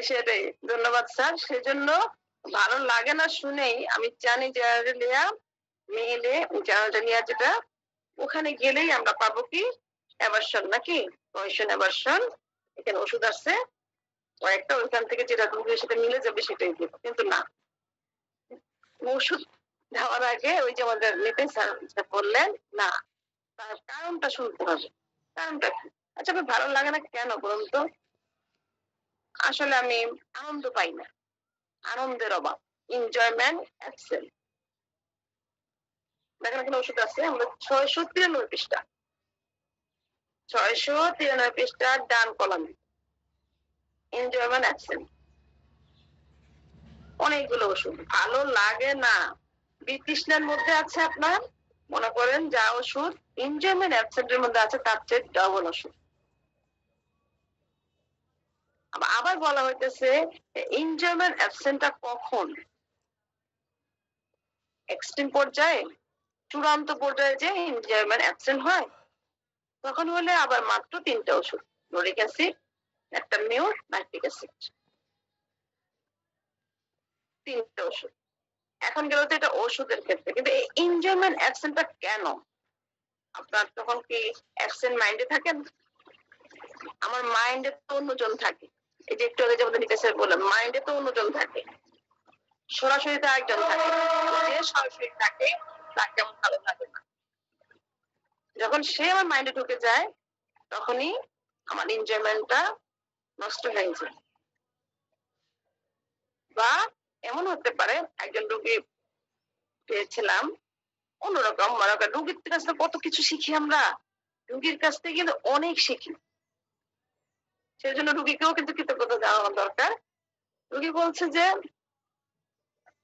সেটাই, ধন্যবাদ স্যার। সেজন্য ভালো লাগে না শুনেই আমি জানি জেনারেলিয়া মেইলে জেনারেলিয়া যেটা, ওখানে গেলেই আমরা পাবো কি অ্যাভারশন নাকি, কয়েশন অ্যাভারশন, এখানে ওষুধ আছে কয়েকটা, ওইখান থেকে যেটা রোগীর সাথে মিলে যাবে সেটাই দিব, কিন্তু না, ওষুধ দেওয়ার আগে ওই যে আমাদের নিতেন স্যার বললেন না, তার কারণটা শুনতে হবে। কারণটা কি? আচ্ছা আপনার ভালো লাগে না কেন বলুন তো? আসলে আমি আনন্দ পাই না, আনন্দের অভাব, এনজয়মেন্ট অ্যাবসেন্ট। দেখেন এখানে ওষুধ আছে, আমরা 693 পৃষ্ঠা, 693 পৃষ্ঠা ডান কলামে এনজয়মেন্ট অ্যাবসেন্ট, অনেকগুলো ওষুধ ভালো লাগে না, বিতৃষ্ণার মধ্যে আছে আপনার, মনে করেন যা ওষুধ এনজয়মেন্ট অ্যাবসেন্টের মধ্যে আছে তার চেয়ে ডবল ওষুধ। আবার বলা হইতেছে এনজয়মেন্ট অ্যাবসেন্টটা কখন? এক্সট্রিম পর্যায়ে, চূড়ান্ত পর্যায়ে যে এনজয়মেন্ট অ্যাবসেন্ট হয়, তখন হলে আবার মাত্র 3টা ওষুধ, লোরিক অ্যাসিড, একটা মিউর, ল্যাকটিক অ্যাসিড, 3টা ওষুধ। এখন গেল তো এটা ওষুধের ক্ষেত্রে, কিন্তু এই এনজয়মেন্ট অ্যাবসেন্টটা কেন? আপনার তখন কি অ্যাবসেন্ট মাইন্ডে থাকেন? আমার মাইন্ডে তো অন্যজন থাকে, এই যে একটু আগে যেমন নিতেছে বললাম, মাইন্ডে তো অন্যজন থাকে, সরাসরি তো একজন থাকে, যে সরাসরি থাকে তার কেমন ভালো লাগে না, যখন সে আমার মাইন্ডে ঢুকে যায় তখনই আমার এনজয়মেন্টটা নষ্ট হয়ে যায়। বা এমন হতে পারে একজন রোগী পেয়েছিলাম অন্যরকম, মানে রোগীর কাছ থেকে কত কিছু শিখি আমরা, রোগীর কাছ থেকে কিন্তু অনেক শিখি, সেই জন্য রোগীকেও কিন্তু কৃতজ্ঞতা জানানো দরকার। রোগী বলছে যে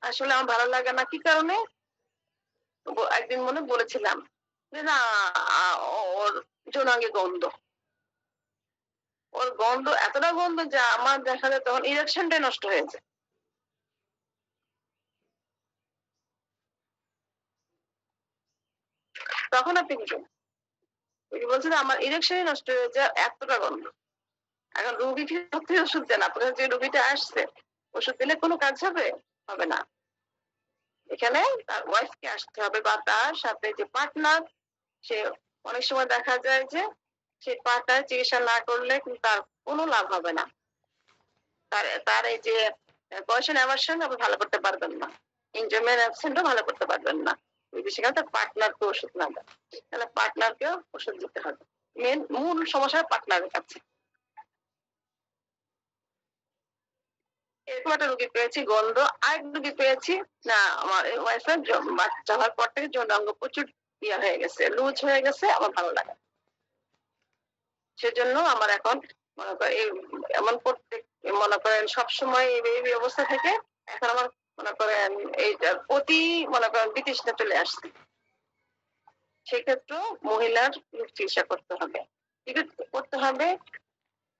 আসলে আমার ভালো লাগে না, কি কারণে? একদিন মনে বলেছিলাম যে না, ওর যৌনাঙ্গে গন্ধ, ওর গন্ধ এতটা গন্ধ যে আমার দেখা যায় তখন ইরেকশনটাই নষ্ট হয়েছে। তখন আপনি কি বলছেন? আমার ইরেকশনই নষ্ট হয়ে যায়, এতটা গন্ধ। এখন রোগীকে সত্যি ওষুধ দেন, আপনার যে রোগীটা আসছে ওষুধ দিলে কোনো কাজ হবে? হবে না। এখানে তার ওয়াইফকে আসতে হবে, বা তার সাথে যে পার্টনার, সে অনেক সময় দেখা যায় যে সেই পার্টনার চিকিৎসা না করলে কিন্তু তার কোনো লাভ হবে না, তার এই যে পয়সন অ্যাভারশন আপনি ভালো করতে পারবেন না, এনজয়মেন্ট অ্যাবসেন্টও ভালো করতে পারবেন না, সেখানে তার পার্টনারকে ওষুধ না দেয়, তাহলে পার্টনারকে ওষুধ দিতে হবে। মূল সমস্যা পার্টনারের কাছে। এরকম একটা রোগী পেয়েছি গন্ধ, আরেক রোগী পেয়েছি না আমার ওয়াইফের বাচ্চা হওয়ার পর থেকে যৌনাঙ্গ প্রচুর ইয়া হয়ে গেছে, লুজ হয়ে গেছে, আমার ভালো লাগে, সেজন্য আমার এখন মনে করেন এমন প্রত্যেক মনে করেন সবসময় এই অবস্থা থেকে এখন আমার মনে করেন এইটার প্রতি মনে করেন বিতৃষ্ণা চলে আসছে। সেক্ষেত্রে মহিলার চিকিৎসা করতে হবে, করতে হবে।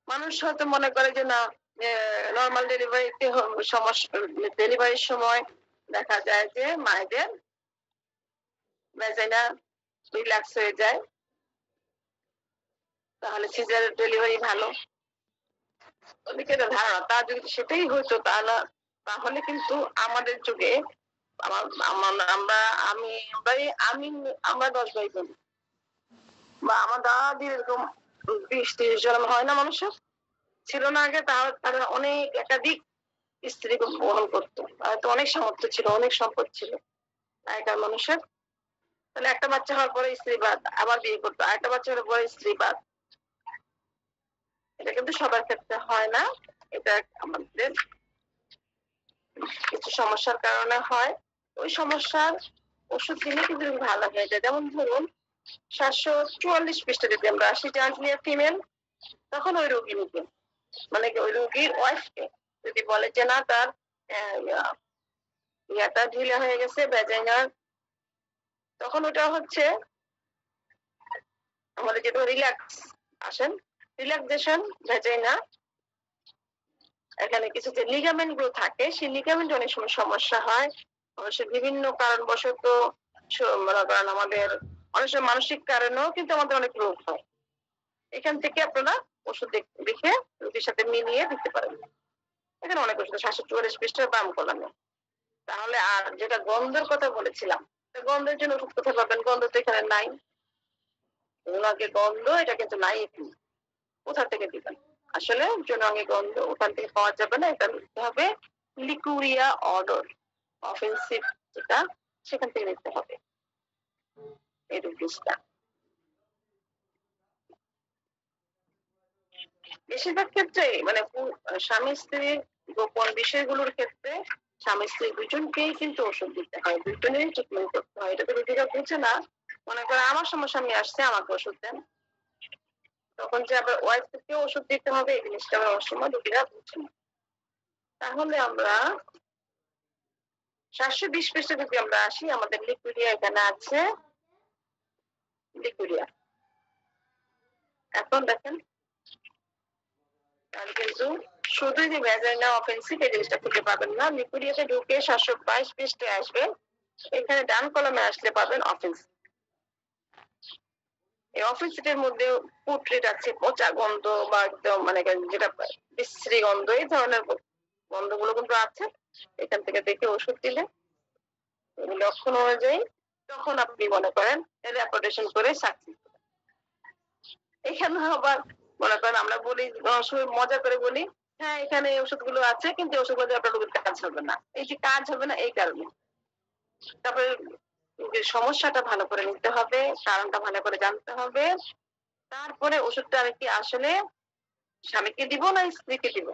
মানুষ হয়তো মনে করে যে না, নর্মাল ডেলিভারিতে সমস্যা, ডেলিভারির সময় দেখা যায় যে মায়েদের ভ্যাজাইনা রিল্যাক্স হয়ে যায়, তাহলে সিজার ডেলিভারি ভালো, অনেকের ধারণা। তা যদি সেটাই হইতো তাহলে কিন্তু আমাদের যুগে আমরা 10 ভাই বোন, বা আমার দাদির এরকম 20-30 জন হয় না মানুষের ছিল না আগে, তাহলে তারা অনেক একাধিক স্ত্রী বহন করতো, তো অনেক সামর্থ্য ছিল, অনেক সম্পদ ছিল আগেকার মানুষের। তাহলে একটা বাচ্চা হওয়ার পরে স্ত্রী বাদ, আবার বিয়ে করতো, আরেকটা বাচ্চা হওয়ার পরে স্ত্রী বাদ। এটা কিন্তু সবার ক্ষেত্রে হয় না, এটা আমাদের কিছু সমস্যার কারণে হয়। ওই সমস্যার ওষুধ দিলে কিন্তু ভালো হয়ে যায়। যেমন ধরুন 744 পৃষ্ঠা যদি আমরা আসি, ট্রান্সলিয়া ফিমেল, তখন ওই রোগীকে মানে ওই রোগীর ওয়াইফকে যদি বলে যে না তার ইয়াটা ঢিলা হয়ে গেছে ভ্যাজাইনার, তখন ওটা হচ্ছে আমাদের যেটা রিল্যাক্স আসেন, রিল্যাক্সেশন ভ্যাজাইনা, এখানে কিছু যে লিগামেন্ট গুলো থাকে সেই লিগামেন্ট অনেক সময় সমস্যা হয়, অবশ্যই বিভিন্ন কারণবশত মনে করেন আমাদের অনেক সময় মানসিক কারণেও কিন্তু আমাদের অনেক রোগ হয়। এখান থেকে আপনারা ওষুধ দেখে রোগীর সাথে মিলিয়ে দিতে পারেন। এখানে অনেক ওষুধ 744 পৃষ্ঠার বাম কলামে। তাহলে আর যেটা গন্ধের কথা বলেছিলাম, গন্ধের জন্য ওষুধ কোথায় পাবেন? গন্ধ তো এখানে নাই। যৌনাঙ্গে গন্ধ এটা কিন্তু নাই এখানে। কোথা থেকে দিবেন? আসলে যৌনাঙ্গে গন্ধ ওখান থেকে পাওয়া যাবে না, এটা নিতে হবে লিকুরিয়া অডর, অফেন্সিভ যেটা, সেখান থেকে নিতে হবে এই রুগীটা। বেশিরভাগ ক্ষেত্রে মানে স্বামী স্ত্রীর গোপন বিষয়গুলোর ক্ষেত্রে স্বামী স্ত্রী দুজনকেই কিন্তু ওষুধ দিতে হয়, দুজনেই ট্রিটমেন্ট করতে হয়। এটা তো রোগীরা বুঝে না, মনে করে আমার সমস্যা নিয়ে আসছে আমাকে ওষুধ দেন, তখন যে আবার ওয়াইফ থেকে ওষুধ দিতে হবে এই জিনিসটা আবার অনেক সময় রোগীরা বুঝে না। তাহলে আমরা 720 পৃষ্ঠা যদি আমরা আসি, আমাদের লিকুইডিয়া এখানে আছে, লিকুইডিয়া। এখন দেখেন কিন্তু শুধু যে ভ্যাজাইনা অফেন্সিভ এই জিনিসটা খুঁজে পাবেন না, লিকুইডিয়াতে ঢুকে 722 পৃষ্ঠায় আসবে, এখানে ডান কলমে আসলে পাবেন অফেন্সিভ। এই অফেন্সিভের মধ্যে পুট্রিট আছে, পচা গন্ধ বা একদম মানে যেটা বিশ্রী গন্ধ, এই ধরনের গন্ধগুলো কিন্তু আছে। এখান থেকে দেখে ওষুধ দিলে লক্ষণ অনুযায়ী তখন আপনি মনে করেন রেপুটেশন করে সাকসেস। এখানে আবার মনে করেন আমরা বলি মজা করে বলি, হ্যাঁ এখানে ওষুধগুলো আছে কিন্তু ওষুধগুলো দিয়ে আপনার রোগীর কাজ হবে না। এই যে কাজ হবে না এই কারণে, তারপরে সমস্যাটা ভালো করে নিতে হবে, কারণটা ভালো করে জানতে হবে, তারপরে ওষুধটা আমি কি আসলে স্বামীকে দিব না স্ত্রীকে দিব।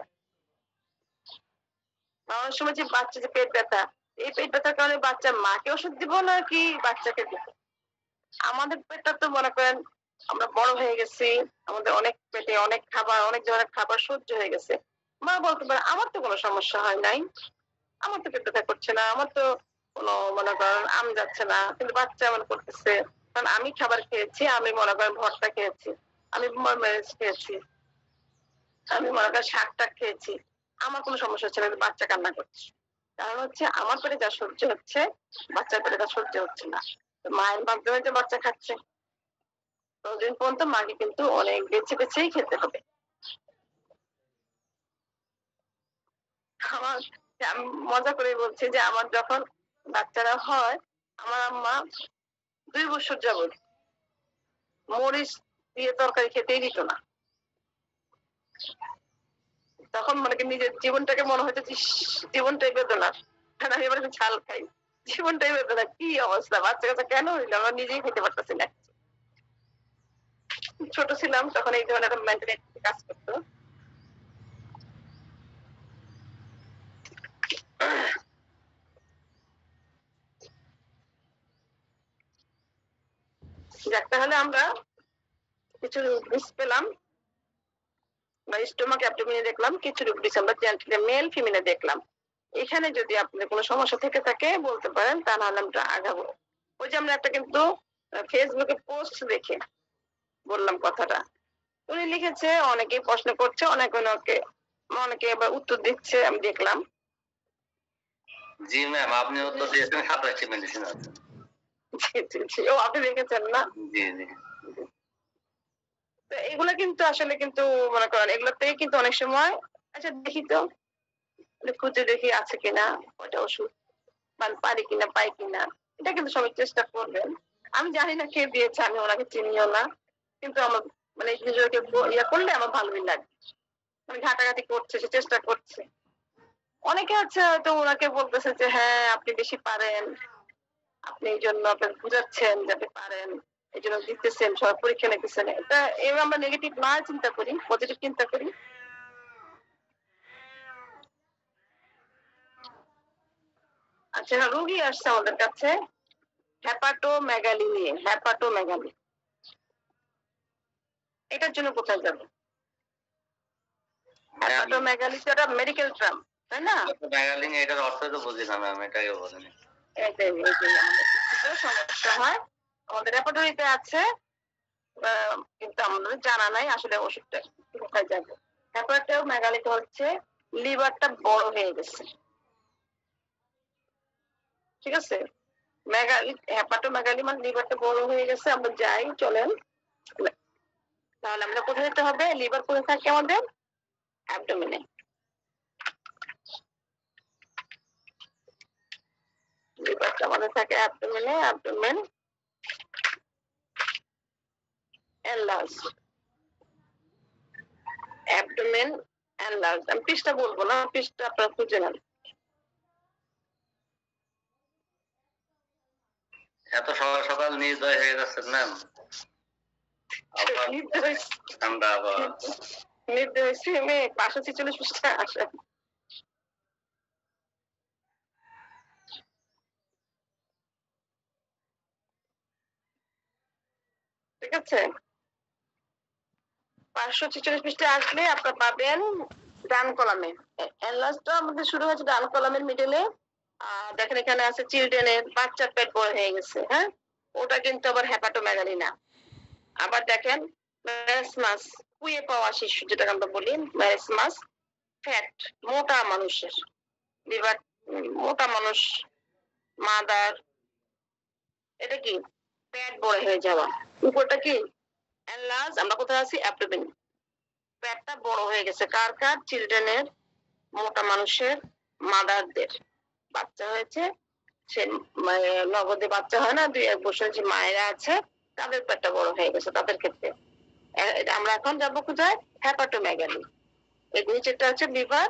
অনেক সময় যে বাচ্চা যে পেট ব্যথা, এই পেট ব্যথার কারণে বাচ্চার মাকে ওষুধ দিব নাকি বাচ্চাকে দিব। আমাদের পেটটা তো মনে করেন আমরা বড় হয়ে গেছি, আমাদের অনেক পেটে অনেক খাবার, অনেক ধরনের খাবার সহ্য হয়ে গেছে, মা বলতে পারে আমার তো কোনো সমস্যা হয় নাই, আমার তো পেট ব্যথা করছে না, আমার তো কোনো মনে করেন আম যাচ্ছে না, কিন্তু বাচ্চা এমন করতেছে। কারণ আমি খাবার খেয়েছি, আমি মনে করেন ভর্তা খেয়েছি, আমি মেরেজ খেয়েছি, আমি মনে করেন শাকটা খেয়েছি, আমার কোনো সমস্যা হচ্ছে না, বাচ্চা কান্না করছে। কারণ হচ্ছে আমার পেটে যা সহ্য হচ্ছে বাচ্চার পেটে তা সহ্য হচ্ছে না। মায়ের মাধ্যমে যে বাচ্চা খাচ্ছে, ততদিন পর্যন্ত মাকে কিন্তু অনেক বেছে বেছেই খেতে হবে। আমার আমি মজা করে বলছি যে আমার যখন বাচ্চারা হয়, আমার আম্মা 2 বছর যাবত মরিচ দিয়ে তরকারি খেতেই দিত না। তখন মনে করি নিজের জীবনটাকে মনে হতো যে জীবনটাই বেদনা, কারণ আমি এবার ঝাল খাই, জীবনটাই বেদনা, কি অবস্থা, বাচ্চা কাচ্চা কেন হইলো, আমরা নিজেই খেতে পারতেছি না। ছোট ছিলাম তখন এই ধরনের মেন্টালিটি কাজ করতো। যাক, তাহলে আমরা কিছু রুটস পেলাম, স্টোমাক অ্যাবডোমেনে দেখলাম, কিছু রুটস আমরা জেন্টালে মেল ফিমেলে দেখলাম। এখানে যদি আপনাদের কোনো সমস্যা থেকে থাকে বলতে পারেন, তা নাহলে আমরা আগাবো। ওই যে আমরা একটা কিন্তু ফেসবুকে পোস্ট দেখে বললাম কথাটা, উনি লিখেছে, অনেকেই প্রশ্ন করছে, অনেকে আবার উত্তর দিচ্ছে, আমি দেখলাম। জি ম্যাম, আপনি উত্তর দিয়েছেন, 27টি মেডিসিন আছে। ও আপনি দেখেছেন না? জি জি। তো এগুলা কিন্তু আসলে কিন্তু মনে করেন এগুলোতেই কিন্তু অনেক সময় আচ্ছা দেখি তো খুঁজে দেখি আছে কিনা ওটা ওষুধ, মানে পারি কিনা পাই কিনা, এটা কিন্তু সবাই চেষ্টা করবেন। আমি জানি না কে দিয়েছে, আমি ওনাকে চিনিও না, কিন্তু আমার মানে নিজেকে ইয়া করলে আমার ভালোই লাগে, মানে ঘাটাঘাটি করছে, সে চেষ্টা করছে। অনেকে আছে হয়তো ওনাকে বলতেছে যে হ্যাঁ আপনি বেশি পারেন, আপনি এই জন্য আপনার বুঝাচ্ছেন যাতে পারেন, এই জন্য দিতেছেন, সব পরীক্ষা নিতেছেন। এটা এবার আমরা নেগেটিভ না চিন্তা করি, পজিটিভ চিন্তা করি। আচ্ছা, রোগী আসছে আমাদের কাছে হ্যাপাটোমেগালি নিয়ে। হ্যাপাটোমেগালি এটার জন্য কোথায় যাবে? হ্যাপাটোমেগালি তো একটা মেডিকেল টার্ম, তাই না? মেগালিং এটার অর্থ তো বুঝি না ম্যাম, এটাকে বলেন। এটাই আমাদের সমস্যা হয়, আমাদের রেপার্টরিতে আছে, কিন্তু আমাদের জানা নাই আসলে ওষুধটা কোথায় যাবে। হ্যাপাটোমেগালিটা হচ্ছে লিভারটা বড় হয়ে গেছে, ঠিক আছে? হ্যাপাটোমেগালি মানে লিভারটা বড় হয়ে গেছে। আমরা যাই, চলেন, তাহলে আমরা কোথায় যেতে হবে? লিভার কোথায় থাকে আমাদের? অ্যাবডোমেনে। লিভারটা আমাদের থাকে অ্যাবডোমেনে। Abdomen enlarge, abdomen enlarge। আমি পৃষ্ঠা বলবো না, পৃষ্ঠা আপনারা খুঁজে নেন। এত সকাল সকাল নির্দয় হয়ে যাচ্ছেন ম্যাম। ঠান্ডা আবার নির্দয় হয়েছে আমি 546 পৃষ্ঠা আসে। ঠিক আছে, 546 পৃষ্ঠায় আসলে আপনারা পাবেন ডান কলামে। এনলার্জটা আমাদের শুরু হয়েছে ডান কলামের মিডলে। দেখেন এখানে আছে চিলড্রেনের, বাচ্চার পেট বড় হয়ে গেছে, হ্যাঁ, ওটা কিন্তু আবার হেপাটোমেগালি না। আবার দেখেন ম্যারেসমাস, কুয়ে পাওয়া শিশু যেটাকে আমরা বলি ম্যারেসমাস, ফ্যাট, মোটা মানুষের লিভার, মোটা মানুষ, মাদার, এটা কি পেট বড় হয়ে যাওয়া। উপরটা কি এনলার্জ, আমরা কোথায় আছি অ্যাবডোমেন, পেটটা বড় হয়ে গেছে। কার কার? চিলড্রেনের, মোটা মানুষের, মাদারদের। বাচ্চা হয়েছে, সে নগদে বাচ্চা হয় না, 2-1 বছর যে মায়েরা আছে তাদের পেটটা বড় হয়ে গেছে, তাদের ক্ষেত্রে। আমরা এখন যাবো কোথায়? হেপাটোমেগালি। এই নিচেরটা হচ্ছে লিভার,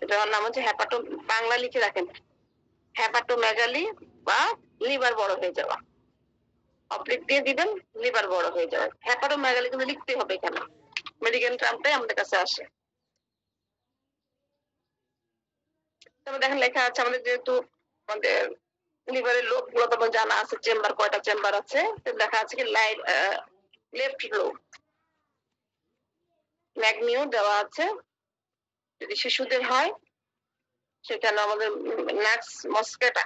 এটার নাম হচ্ছে হেপাটো, বাংলা লিখে রাখেন হেপাটোমেগালি বা লিভার বড় হয়ে যাওয়া। অবলিক দিয়ে দিবেন, লিভার বড় হয়ে যাওয়া। হেপাটোমেগালি কিন্তু লিখতে হবে এখানে, মেডিকেল টার্মটাই আমাদের কাছে আসে। তবে দেখেন লেখা আছে আমাদের, যেহেতু আমাদের লিভারের লোক গুলো তখন জানা আছে চেম্বার, কয়টা চেম্বার আছে লেখা আছে কি লেফট লোব, ম্যাগনিউ দেওয়া আছে। যদি শিশুদের হয় সেখানে আমাদের ম্যাক্স মস্কেটা,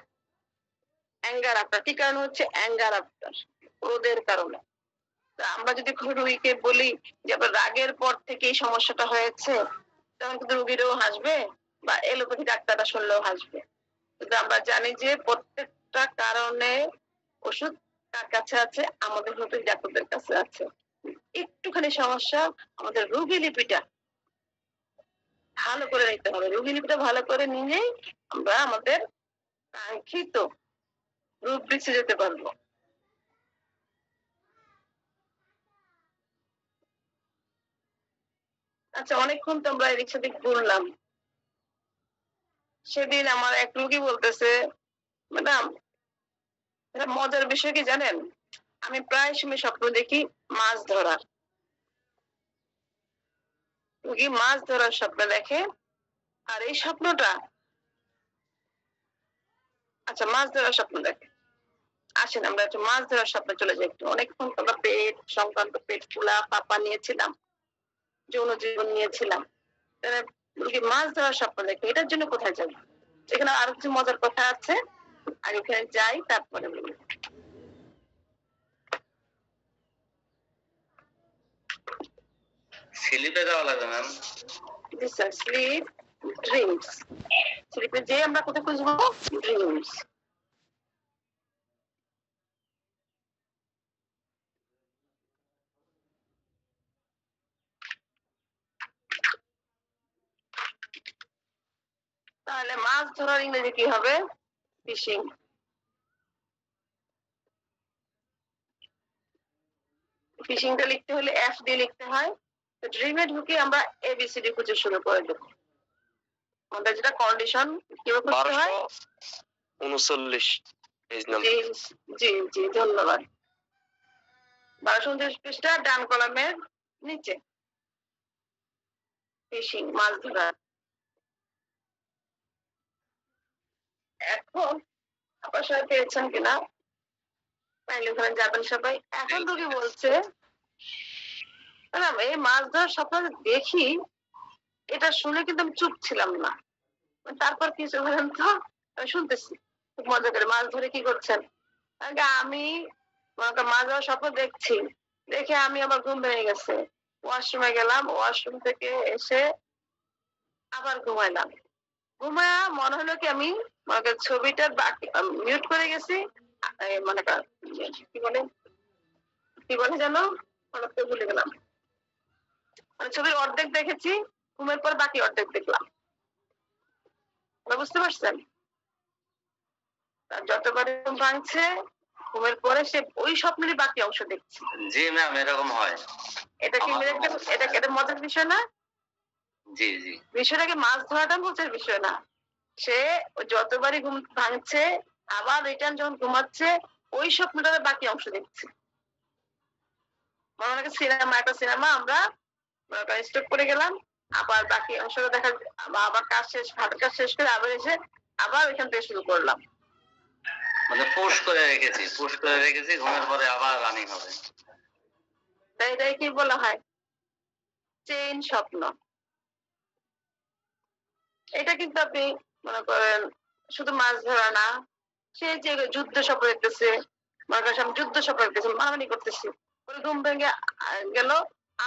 অ্যাঙ্গার আফটার। কি কারণ হচ্ছে অ্যাঙ্গার আফটার, ক্রোধের কারণে। আমরা যদি রোগীকে বলি যে আপনার রাগের পর থেকে এই সমস্যাটা হয়েছে, তখন কিন্তু রোগীরাও হাসবে বা এলোপ্যাথি ডাক্তাররা শুনলেও হাসবে। কিন্তু আমরা জানি যে প্রত্যেকটা কারণে ওষুধ কার কাছে আছে? আমাদের হোমিওপ্যাথি ডাক্তারদের কাছে আছে। একটুখানি সমস্যা, আমাদের রোগী লিপিটা ভালো করে নিতে হবে। রোগী লিপিটা ভালো করে নিলেই আমরা আমাদের কাঙ্ক্ষিত রূপ বেঁচে যেতে পারবো। আচ্ছা, অনেকক্ষণ তো আমরা এদিক সেদিক ঘুরলাম। সেদিন আমার এক রোগী বলতেছে, ম্যাডাম এটা মজার বিষয় কি জানেন, আমি প্রায় সময় স্বপ্ন দেখি মাছ ধরার। রোগী মাছ ধরার স্বপ্ন দেখে, আর এই স্বপ্নটা, আচ্ছা মাছ ধরার স্বপ্ন দেখে। আসেন আমরা একটু মাছ ধরার স্বপ্নে চলে যাই। একটু অনেকক্ষণ আমরা পেট সংক্রান্ত, পেট ফুলা, পাপা নিয়েছিলাম, যৌন জীবন নিয়েছিলাম। রোগী মাছ ধরার স্বপ্ন দেখে, এটার জন্য কোথায় যাবে? এখানে আরো কিছু মজার কথা আছে, আগে ওখানে যাই তারপরে বলি। স্লিপে যাওয়া লাগে ম্যাম। Slip, dreams. স্লিপে যে আমরা কোথায় খুঁজবো? ড্রিমস। তাহলে মাছ ধরার ইংরেজি কি হবে? ফিশিং। ফিশিংটা লিখতে হলে এফ দিয়ে লিখতে হয়। তো ড্রিমে ঢুকে আমরা এবিসিডি খুঁজে শুরু করে দেবো। আমাদের যেটা কন্ডিশন কিভাবে করতে হয়? 1239 পেজ নাম্বার। জি জি ধন্যবাদ। 1239 পৃষ্ঠা, ডান কলামের নিচে ফিশিং, মাছ ধরা। এখন আপনার সবাই পেয়েছেন কিনা, তাইলে ওখানে যাবেন সবাই। এখন রোগী বলছে, ম্যাডাম এই মাছ ধরার স্বপ্ন দেখি, এটা শুনে কিন্তু আমি চুপ ছিলাম না। তারপর কিছু বলেন তো? আমি শুনতেছি খুব মজা করে। মাছ ধরে কি করছেন? আমি মাছ ধরার স্বপ্ন দেখছি, দেখে আমি আবার ঘুম ভেঙে গেছে, ওয়াশরুমে গেলাম, ওয়াশরুম থেকে এসে আবার ঘুমাইলাম। ঘুমায়া মনে হলো কি আমি ছবিটা মিউট করে গেছি, মনে কর কি বলে যেন হঠাৎ করে ভুলে গেলাম। ছবির অর্ধেক দেখেছি, ঘুমের পর বাকি অর্ধেক দেখলাম। বুঝতে পারছেন? যতবার ভাঙছে ঘুমের পরে সে ওই স্বপ্নেরই বাকি অংশ দেখছে। জি ম্যাম, এরকম হয়। এটা কি এটা মজার বিষয় না? জি জি। বিষয়টাকে মাছ ধরাটা মজার বিষয় না। সে যতবারই ঘুম ভাঙছে আবার রিটার্ন যখন ঘুমাচ্ছে ওই স্বপ্নটার বাকি অংশ দেখছে। মনে হয় একটা সিনেমা আমরা স্টপ করে গেলাম, আবার বাকি অংশটা দেখা, আবার কাজ শেষ, হাতের কাজ শেষ করে আবার এসে আবার ওইখান থেকে শুরু করলাম। মানে পুশ করে রেখেছি, ঘুমের পরে আবার রানিং হবে। তাই এটাই কি বলা হয় চেইন স্বপ্ন। এটা কিন্তু আপনি মনে করেন শুধু মাছ ধরা না, সে যে যুদ্ধ স্বপ্ন দেখতেছে, মনে করেন আমি যুদ্ধ স্বপ্ন দেখতেছি, মারামারি করতেছি, পরে ঘুম ভেঙে গেল,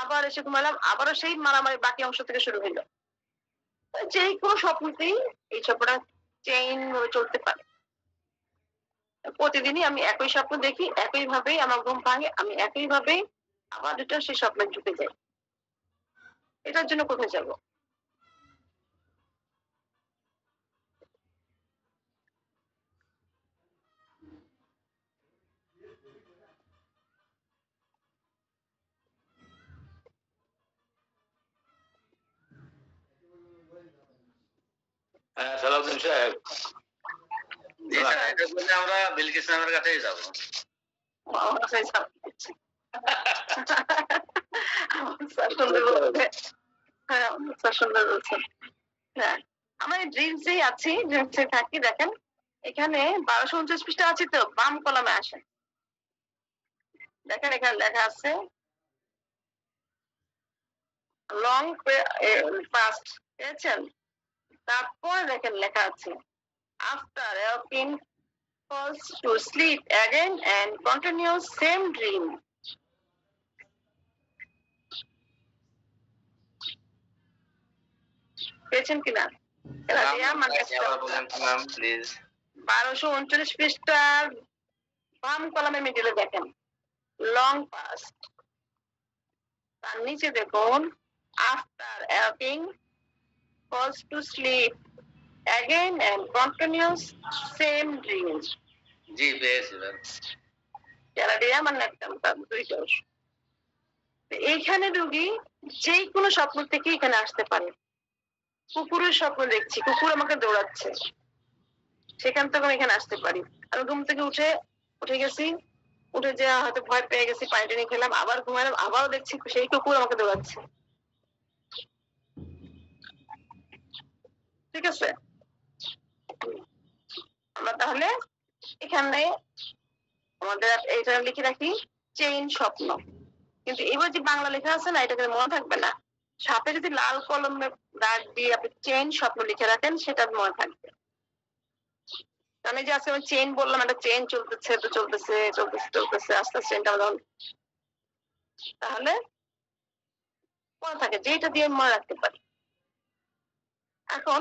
আবার এসে ঘুমালাম, আবারও সেই মারামারি বাকি অংশ থেকে শুরু হইলো। যে কোনো স্বপ্নতেই এই স্বপ্নটা চেইন ভাবে চলতে পারে। প্রতিদিনই আমি একই স্বপ্ন দেখি, একই ভাবেই আমার ঘুম ভাঙে, আমি একই ভাবেই আবার রিটার্ন সেই স্বপ্নে ঢুকে যাই। এটার জন্য কোথায় যাব? সালাউদ্দিন সাহেব, জি স্যার, এটা বললে আমরা বিলকিস ম্যামের কাছেই যাব। হ্যাঁ, আমার ড্রিমসেই আছি, ড্রিমসে থাকি। দেখেন এখানে 1249 পৃষ্ঠা আছে, তো বাম কলামে আসে, দেখেন এখানে লেখা আছে লং পাস্ট, পেয়েছেন? তারপর দেখেন লেখা আছে after walking falls to sleep again and continues same dream. পেয়েছেন কিনা? 1239 পৃষ্ঠার বাম কলামের মিডলে দেখেন লং পাস্ট, তার নিচে দেখুন after walking falls to sleep again and continues same dream. জি পেয়েছি ম্যাম। এইখানে রোগী যে কোনো স্বপ্ন থেকে এখানে আসতে পারে। কুকুরের স্বপ্ন দেখছি, কুকুর আমাকে দৌড়াচ্ছে, সেখান থেকে আমি এখানে আসতে পারি। আমি ঘুম থেকে উঠে গেছি, উঠে যে হয়তো ভয় পেয়ে গেছি, পানি টানি খেলাম, আবার ঘুমালাম, আবারও দেখছি সেই কুকুর আমাকে দৌড়াচ্ছে। ঠিক আছে, আমরা তাহলে এখানে আমাদের এটা লিখে রাখি চেইন স্বপ্ন। কিন্তু এবার যে বাংলা লেখা আছে না, এটা মনে থাকবে না। সাথে যদি লাল কলমে দাগ দিয়ে আপনি চেইন স্বপ্ন লিখে রাখেন, সেটা মনে থাকবে। আমি যে আজকে আমি চেইন বললাম, একটা চেইন চলতেছে তো চলতেছে চলতেছে চলতেছে আস্তে আস্তে চেইনটা তাহলে মনে থাকে, যেটা দিয়ে মনে রাখতে পারি। এখন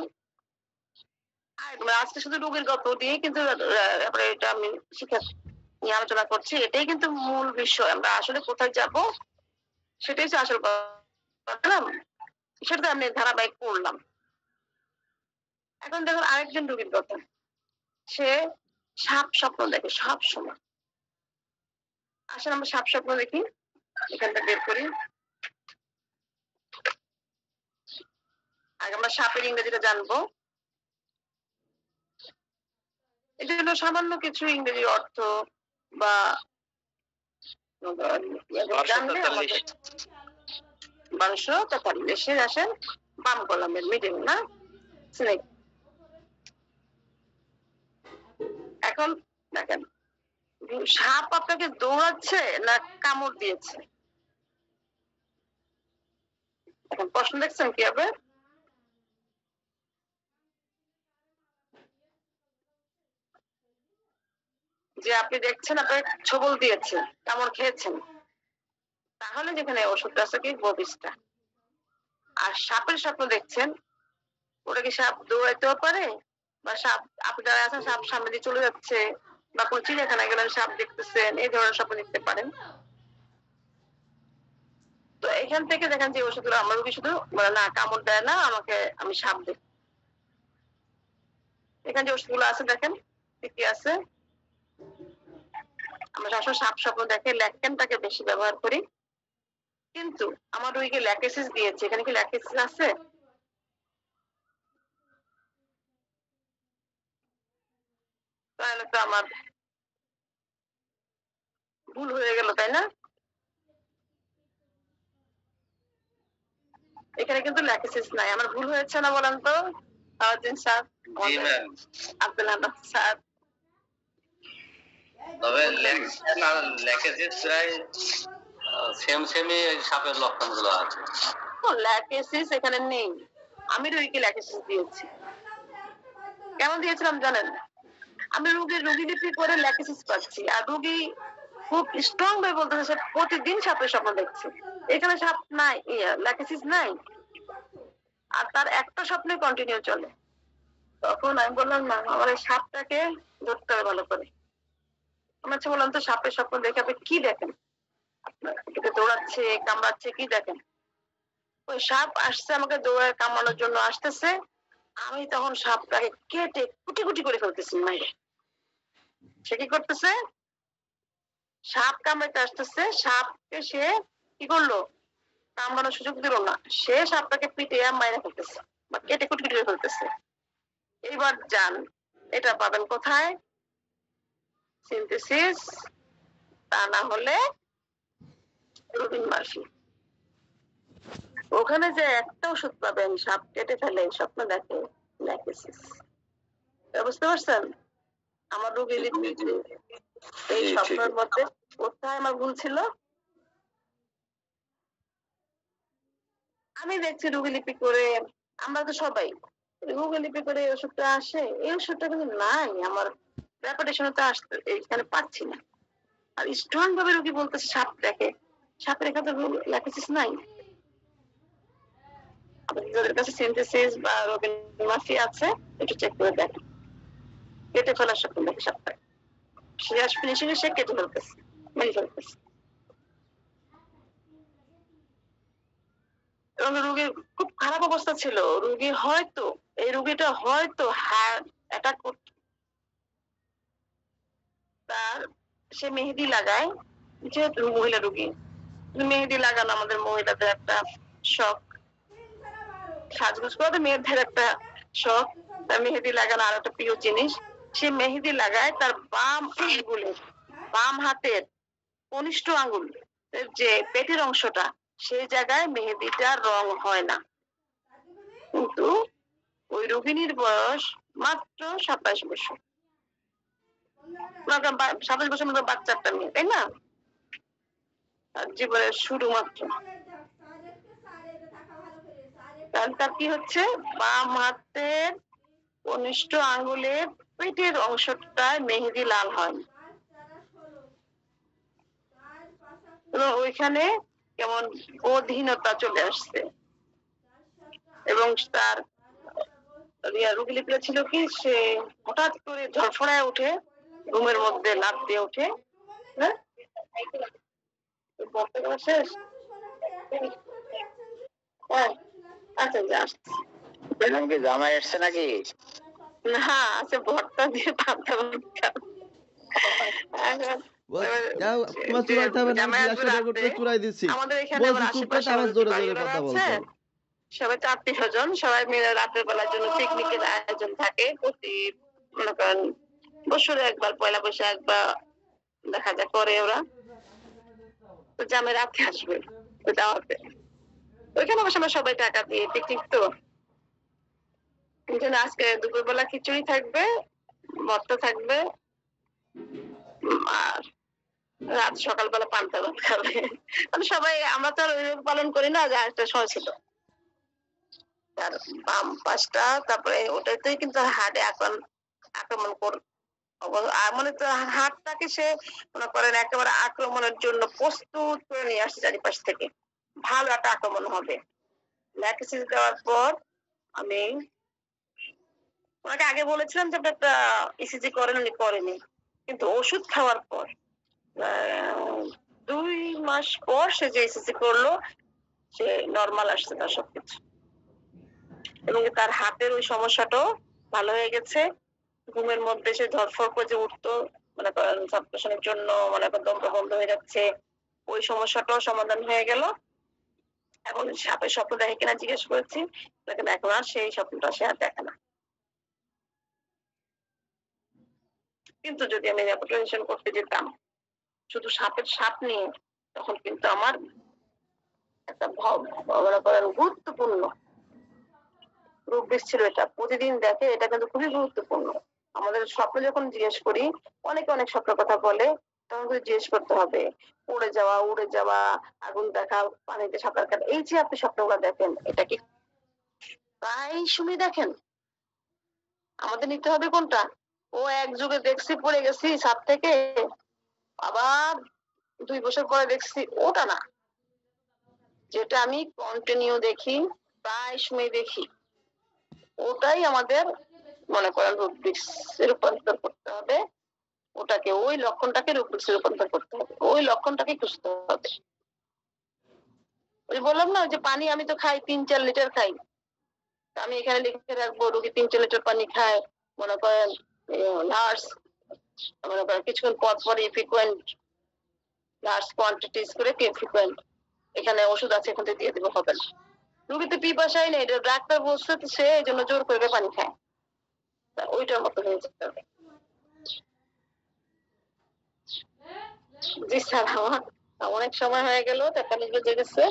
আজকে শুধু রোগীর গল্প দিয়ে কিন্তু এটা আমি শিক্ষা নিয়ে আলোচনা করছি, এটাই কিন্তু মূল বিষয়। আমরা আসলে কোথায় যাব সেটাই হচ্ছে আসল কথা, সেটা আমি ধারাবাহিক পড়লাম। এখন দেখুন আরেকজন রোগীর কথা, সে সাপ স্বপ্ন দেখে সব সময়। আসলে আমরা সাপ স্বপ্ন দেখি, এখানটা বের করি। আগে আমরা সাপের ইংরেজিটা জানবো। এই জন্য সামান্য কিছু ইংরেজি অর্থ বা 1243 আসেন বাম কলামের মিডিল না স্নেক। এখন দেখেন সাপ আপনাকে দৌড়াচ্ছে না কামড় দিয়েছে? এখন প্রশ্ন দেখছেন কি হবে? যে আপনি দেখছেন আপনার ছবল দিয়েছে, কামড় খেয়েছেন, তাহলে যেখানে ওষুধটা আছে কি ববিসটা। আর সাপের স্বপ্ন দেখছেন, ওটা কি সাপ দৌড়াইতেও পারে, বা সাপ আপনি দাঁড়ায় আছেন সাপ সামনে দিয়ে চলে যাচ্ছে, বা কোন চিড়িয়াখানায় গেলেন সাপ দেখতেছেন, এই ধরনের স্বপ্ন দেখতে পারেন। তো এখান থেকে দেখেন যে ওষুধগুলো আমার রোগী শুধু বলে না কামড় দেয় না আমাকে, আমি সাপ দেখি। এখানে যে ওষুধগুলো আছে দেখেন কি কি আছে। আমরা সবসময় সাপ স্বপ্ন দেখে ল্যাকেনটাকে বেশি ব্যবহার করি, কিন্তু আমার রোগীকে ল্যাকেসিস দিয়েছে, এখানে কি ল্যাকেসিস আছে? তাহলে তো আমার ভুল হয়ে গেল, তাই না? এখানে কিন্তু ল্যাকেসিস নাই, আমার ভুল হয়েছে না বলেন তো? সারাদিন স্যার, জি ম্যাম। আব্দুল আহমদ স্যার, তবে ল্যাকেসিস প্রায় সেমই সাপের লক্ষণগুলো আছে। ল্যাকেসিস এখানে নেই, আমি রোগীকে ল্যাকেসিস দিয়েছি। কেমন দিয়েছিলাম জানেন? আমি রোগীলিপি করে ল্যাকেসিস পাচ্ছি, আর রোগী খুব স্ট্রং ভাবে বলতেছে সে প্রতিদিন সাপের স্বপ্ন দেখছে। এখানে সাপ নাই, ল্যাকেসিস নাই, আর তার একটা স্বপ্নে কন্টিনিউ চলে। তখন আমি বললাম না, আমার এই সাপটাকে ধরতে হবে ভালো করে। আমার হচ্ছে বললাম তো সাপের স্বপ্ন দেখে আপনি কি দেখেন? আপনার দৌড়াচ্ছে, কামড়াচ্ছে, কি দেখেন? ওই সাপ আসছে আমাকে দৌড়ায় কামড়ানোর জন্য আসতেছে, আমি তখন সাপটাকে কেটে কুটি কুটি করে ফেলতেছি মাইরে। সে কি করতেছে? সাপ কামড়াতে আসতেছে, সাপকে সে কি করলো? কামড়ানোর সুযোগ দিল না, সে সাপটাকে পিটে মাইরে ফেলতেছে বা কেটে কুটি কুটি করে ফেলতেছে। এইবার যান, এটা পাবেন কোথায়? সিনথেসিস, তা না হলে রুবিন মার্ফি। ওখানে যে একটা ওষুধ পাবেন সাপ কেটে ফেলে স্বপ্ন দেখে, ল্যাকেসিস। বুঝতে পারছেন? আমার রোগী এই স্বপ্নের মধ্যে কোথায় আমার ভুল ছিল? আমি দেখছি রোগীলিপি করে, আমরা তো সবাই রোগীলিপি করে ওষুধটা আসে, এই ওষুধটা কিন্তু নাই আমার রেপুটেশনে তো আসতে, এখানে পাচ্ছি না। আর স্ট্রং ভাবে রোগী বলতেছে সাপ দেখে, সাপের এখানে তো ল্যাকেসিস নাই। যাদের কাছে সিনথেসিস বা রবিন মার্ফি আছে একটু চেক করে দেখেন। কেটে ফেলার স্বপ্ন দেখে সাপটা, সে ফিনিশিং সে কেটে ফেলতেছে, মেরে ফেলতেছে। এবং রোগীর খুব খারাপ অবস্থা ছিল, রোগী হয়তো এই রোগীটা হয়তো হার্ট অ্যাটাক করত। তার সে মেহেদি লাগায়, যেহেতু মহিলা রোগী, মেহেদি লাগানো আমাদের মহিলাদের একটা শখ, সাজগোজ করা মেয়েদের একটা শখ। তার মেহেদি লাগানো আর একটা প্রিয় জিনিস। সে মেহেদি লাগায় তার বাম আঙ্গুলের, বাম হাতের কনিষ্ঠ আঙ্গুল যে পেটের অংশটা, সেই জায়গায় মেহেদিটার রং হয় না। কিন্তু ওই রোগিনীর বয়স মাত্র 27 বছর, 27 বছর মতো বাচ্চাটা মেয়ে, তাই না? জীবনের শুরু মাত্র। তাহলে তার কি হচ্ছে? বাম হাতের কনিষ্ঠ আঙ্গুলের পেটের অংশটায় মেহেদি লাল হয়, ওইখানে কেমন বোধহীনতা চলে আসছে। এবং তার রোগীলিপিটা ছিল কি, সে হঠাৎ করে ধরফড়ায় উঠে, ঘুমের মধ্যে লাফ দিয়ে উঠে। হ্যাঁ, শেষ। আচ্ছা, ম্যাডাম কি জামাই এসছে নাকি? না, আছে ভর্তা দিয়ে পান্তা ভাত। আমাদের এখানে সবাই তো আত্মীয় স্বজন, সবাই মিলে রাতের বেলার জন্য পিকনিকের আয়োজন থাকে প্রতি, মনে করেন বছরে একবার, পয়লা বৈশাখ বা দেখা যায় করে ওরা। তো জামাই রাতে আসবে দাওয়াতে, ওইখানে অবশ্য আমরা সবাই টাকা দিয়ে পিকনিক, তো আজকে দুপুরবেলা খিচুড়ি থাকবে, ভর্তা থাকবে, আর রাত সকালবেলা পান্তা ভাত খাবে। মানে সবাই, আমরা তো পালন করি না, যে একটা সময় ছিল তার বাম পাশটা, তারপরে ওটাতেই কিন্তু হার্টে আক্রমণ মানে তো হার্টটাকে সে মনে করেন একেবারে আক্রমণের জন্য প্রস্তুত করে নিয়ে আসছে চারিপাশ থেকে, ভালো একটা আক্রমণ হবে। ল্যাকেসিস দেওয়ার পর আমি ওনাকে আগে বলেছিলাম যে আপনি একটা ইসিজি করেন, উনি করেনি, কিন্তু ওষুধ খাওয়ার পর 2 মাস পর সে যে ইসিজি করলো, সে নরমাল আসছে তার সবকিছু, এবং তার হাতের ওই সমস্যাটাও ভালো হয়ে গেছে। ঘুমের মধ্যে সে ধরফর করে উঠতো, মনে করেন সাবপ্রেশনের জন্য মনে করেন দমটা বন্ধ হয়ে যাচ্ছে, ওই সমস্যাটাও সমাধান হয়ে গেল। এখন সাপের স্বপ্ন দেখে কিনা জিজ্ঞেস করেছি, দেখেন এখন আর সেই স্বপ্নটা সে আর দেখে না। কিন্তু যদি আমি রেপুটেশন করতে যেতাম শুধু সাপের সাপ নিয়ে, তখন কিন্তু আমার একটা মনে করেন গুরুত্বপূর্ণ রূপ ছিল। এটা প্রতিদিন দেখে, এটা কিন্তু খুবই গুরুত্বপূর্ণ। আমাদের স্বপ্ন যখন জিজ্ঞেস করি, অনেকে অনেক স্বপ্নের কথা বলে, তখন কিন্তু জিজ্ঞেস করতে হবে উড়ে যাওয়া, উড়ে যাওয়া, আগুন দেখা, পানিতে সাঁতার কাটা, এই যে আপনি স্বপ্নগুলো দেখেন, এটা কি প্রায় সময় দেখেন? আমাদের নিতে হবে কোনটা? ও এক যুগে দেখছি পড়ে গেছি ছাদ থেকে, আবার 2 বছর পরে দেখছি, ওটা না। যেটা আমি কন্টিনিউ দেখি, প্রায় সময় দেখি, ওটাই আমাদের মনে করেন রূপবৃক্ষে রূপান্তর করতে হবে। ওটাকে, ওই লক্ষণটাকে রূপবৃক্ষে রূপান্তর করতে হবে, ওই লক্ষণটাকে খুঁজতে হবে। ওই বললাম না, ওই যে পানি আমি তো খাই 3-4 লিটার খাই, আমি এখানে লিখে রাখবো রোগী 3-4 লিটার পানি খায়, মনে করেন নার্স মনে করেন কিছুক্ষণ পর পরই ফ্রিকুয়েন্ট নার্স কোয়ান্টিটিস করে ফ্রিকুয়েন্ট এখানে ওষুধ আছে, এখান থেকে দিয়ে দেবো, হবে না। রোগী তো পিপাসাই নেই, ডাক্তার বলছে তো সে এই জন্য জোর করে পানি খায়, ওইটার মতো হয়ে যেতে হবে। জি স্যার, আমার অনেক সময় হয়ে গেল, 43 বেজে গেছে।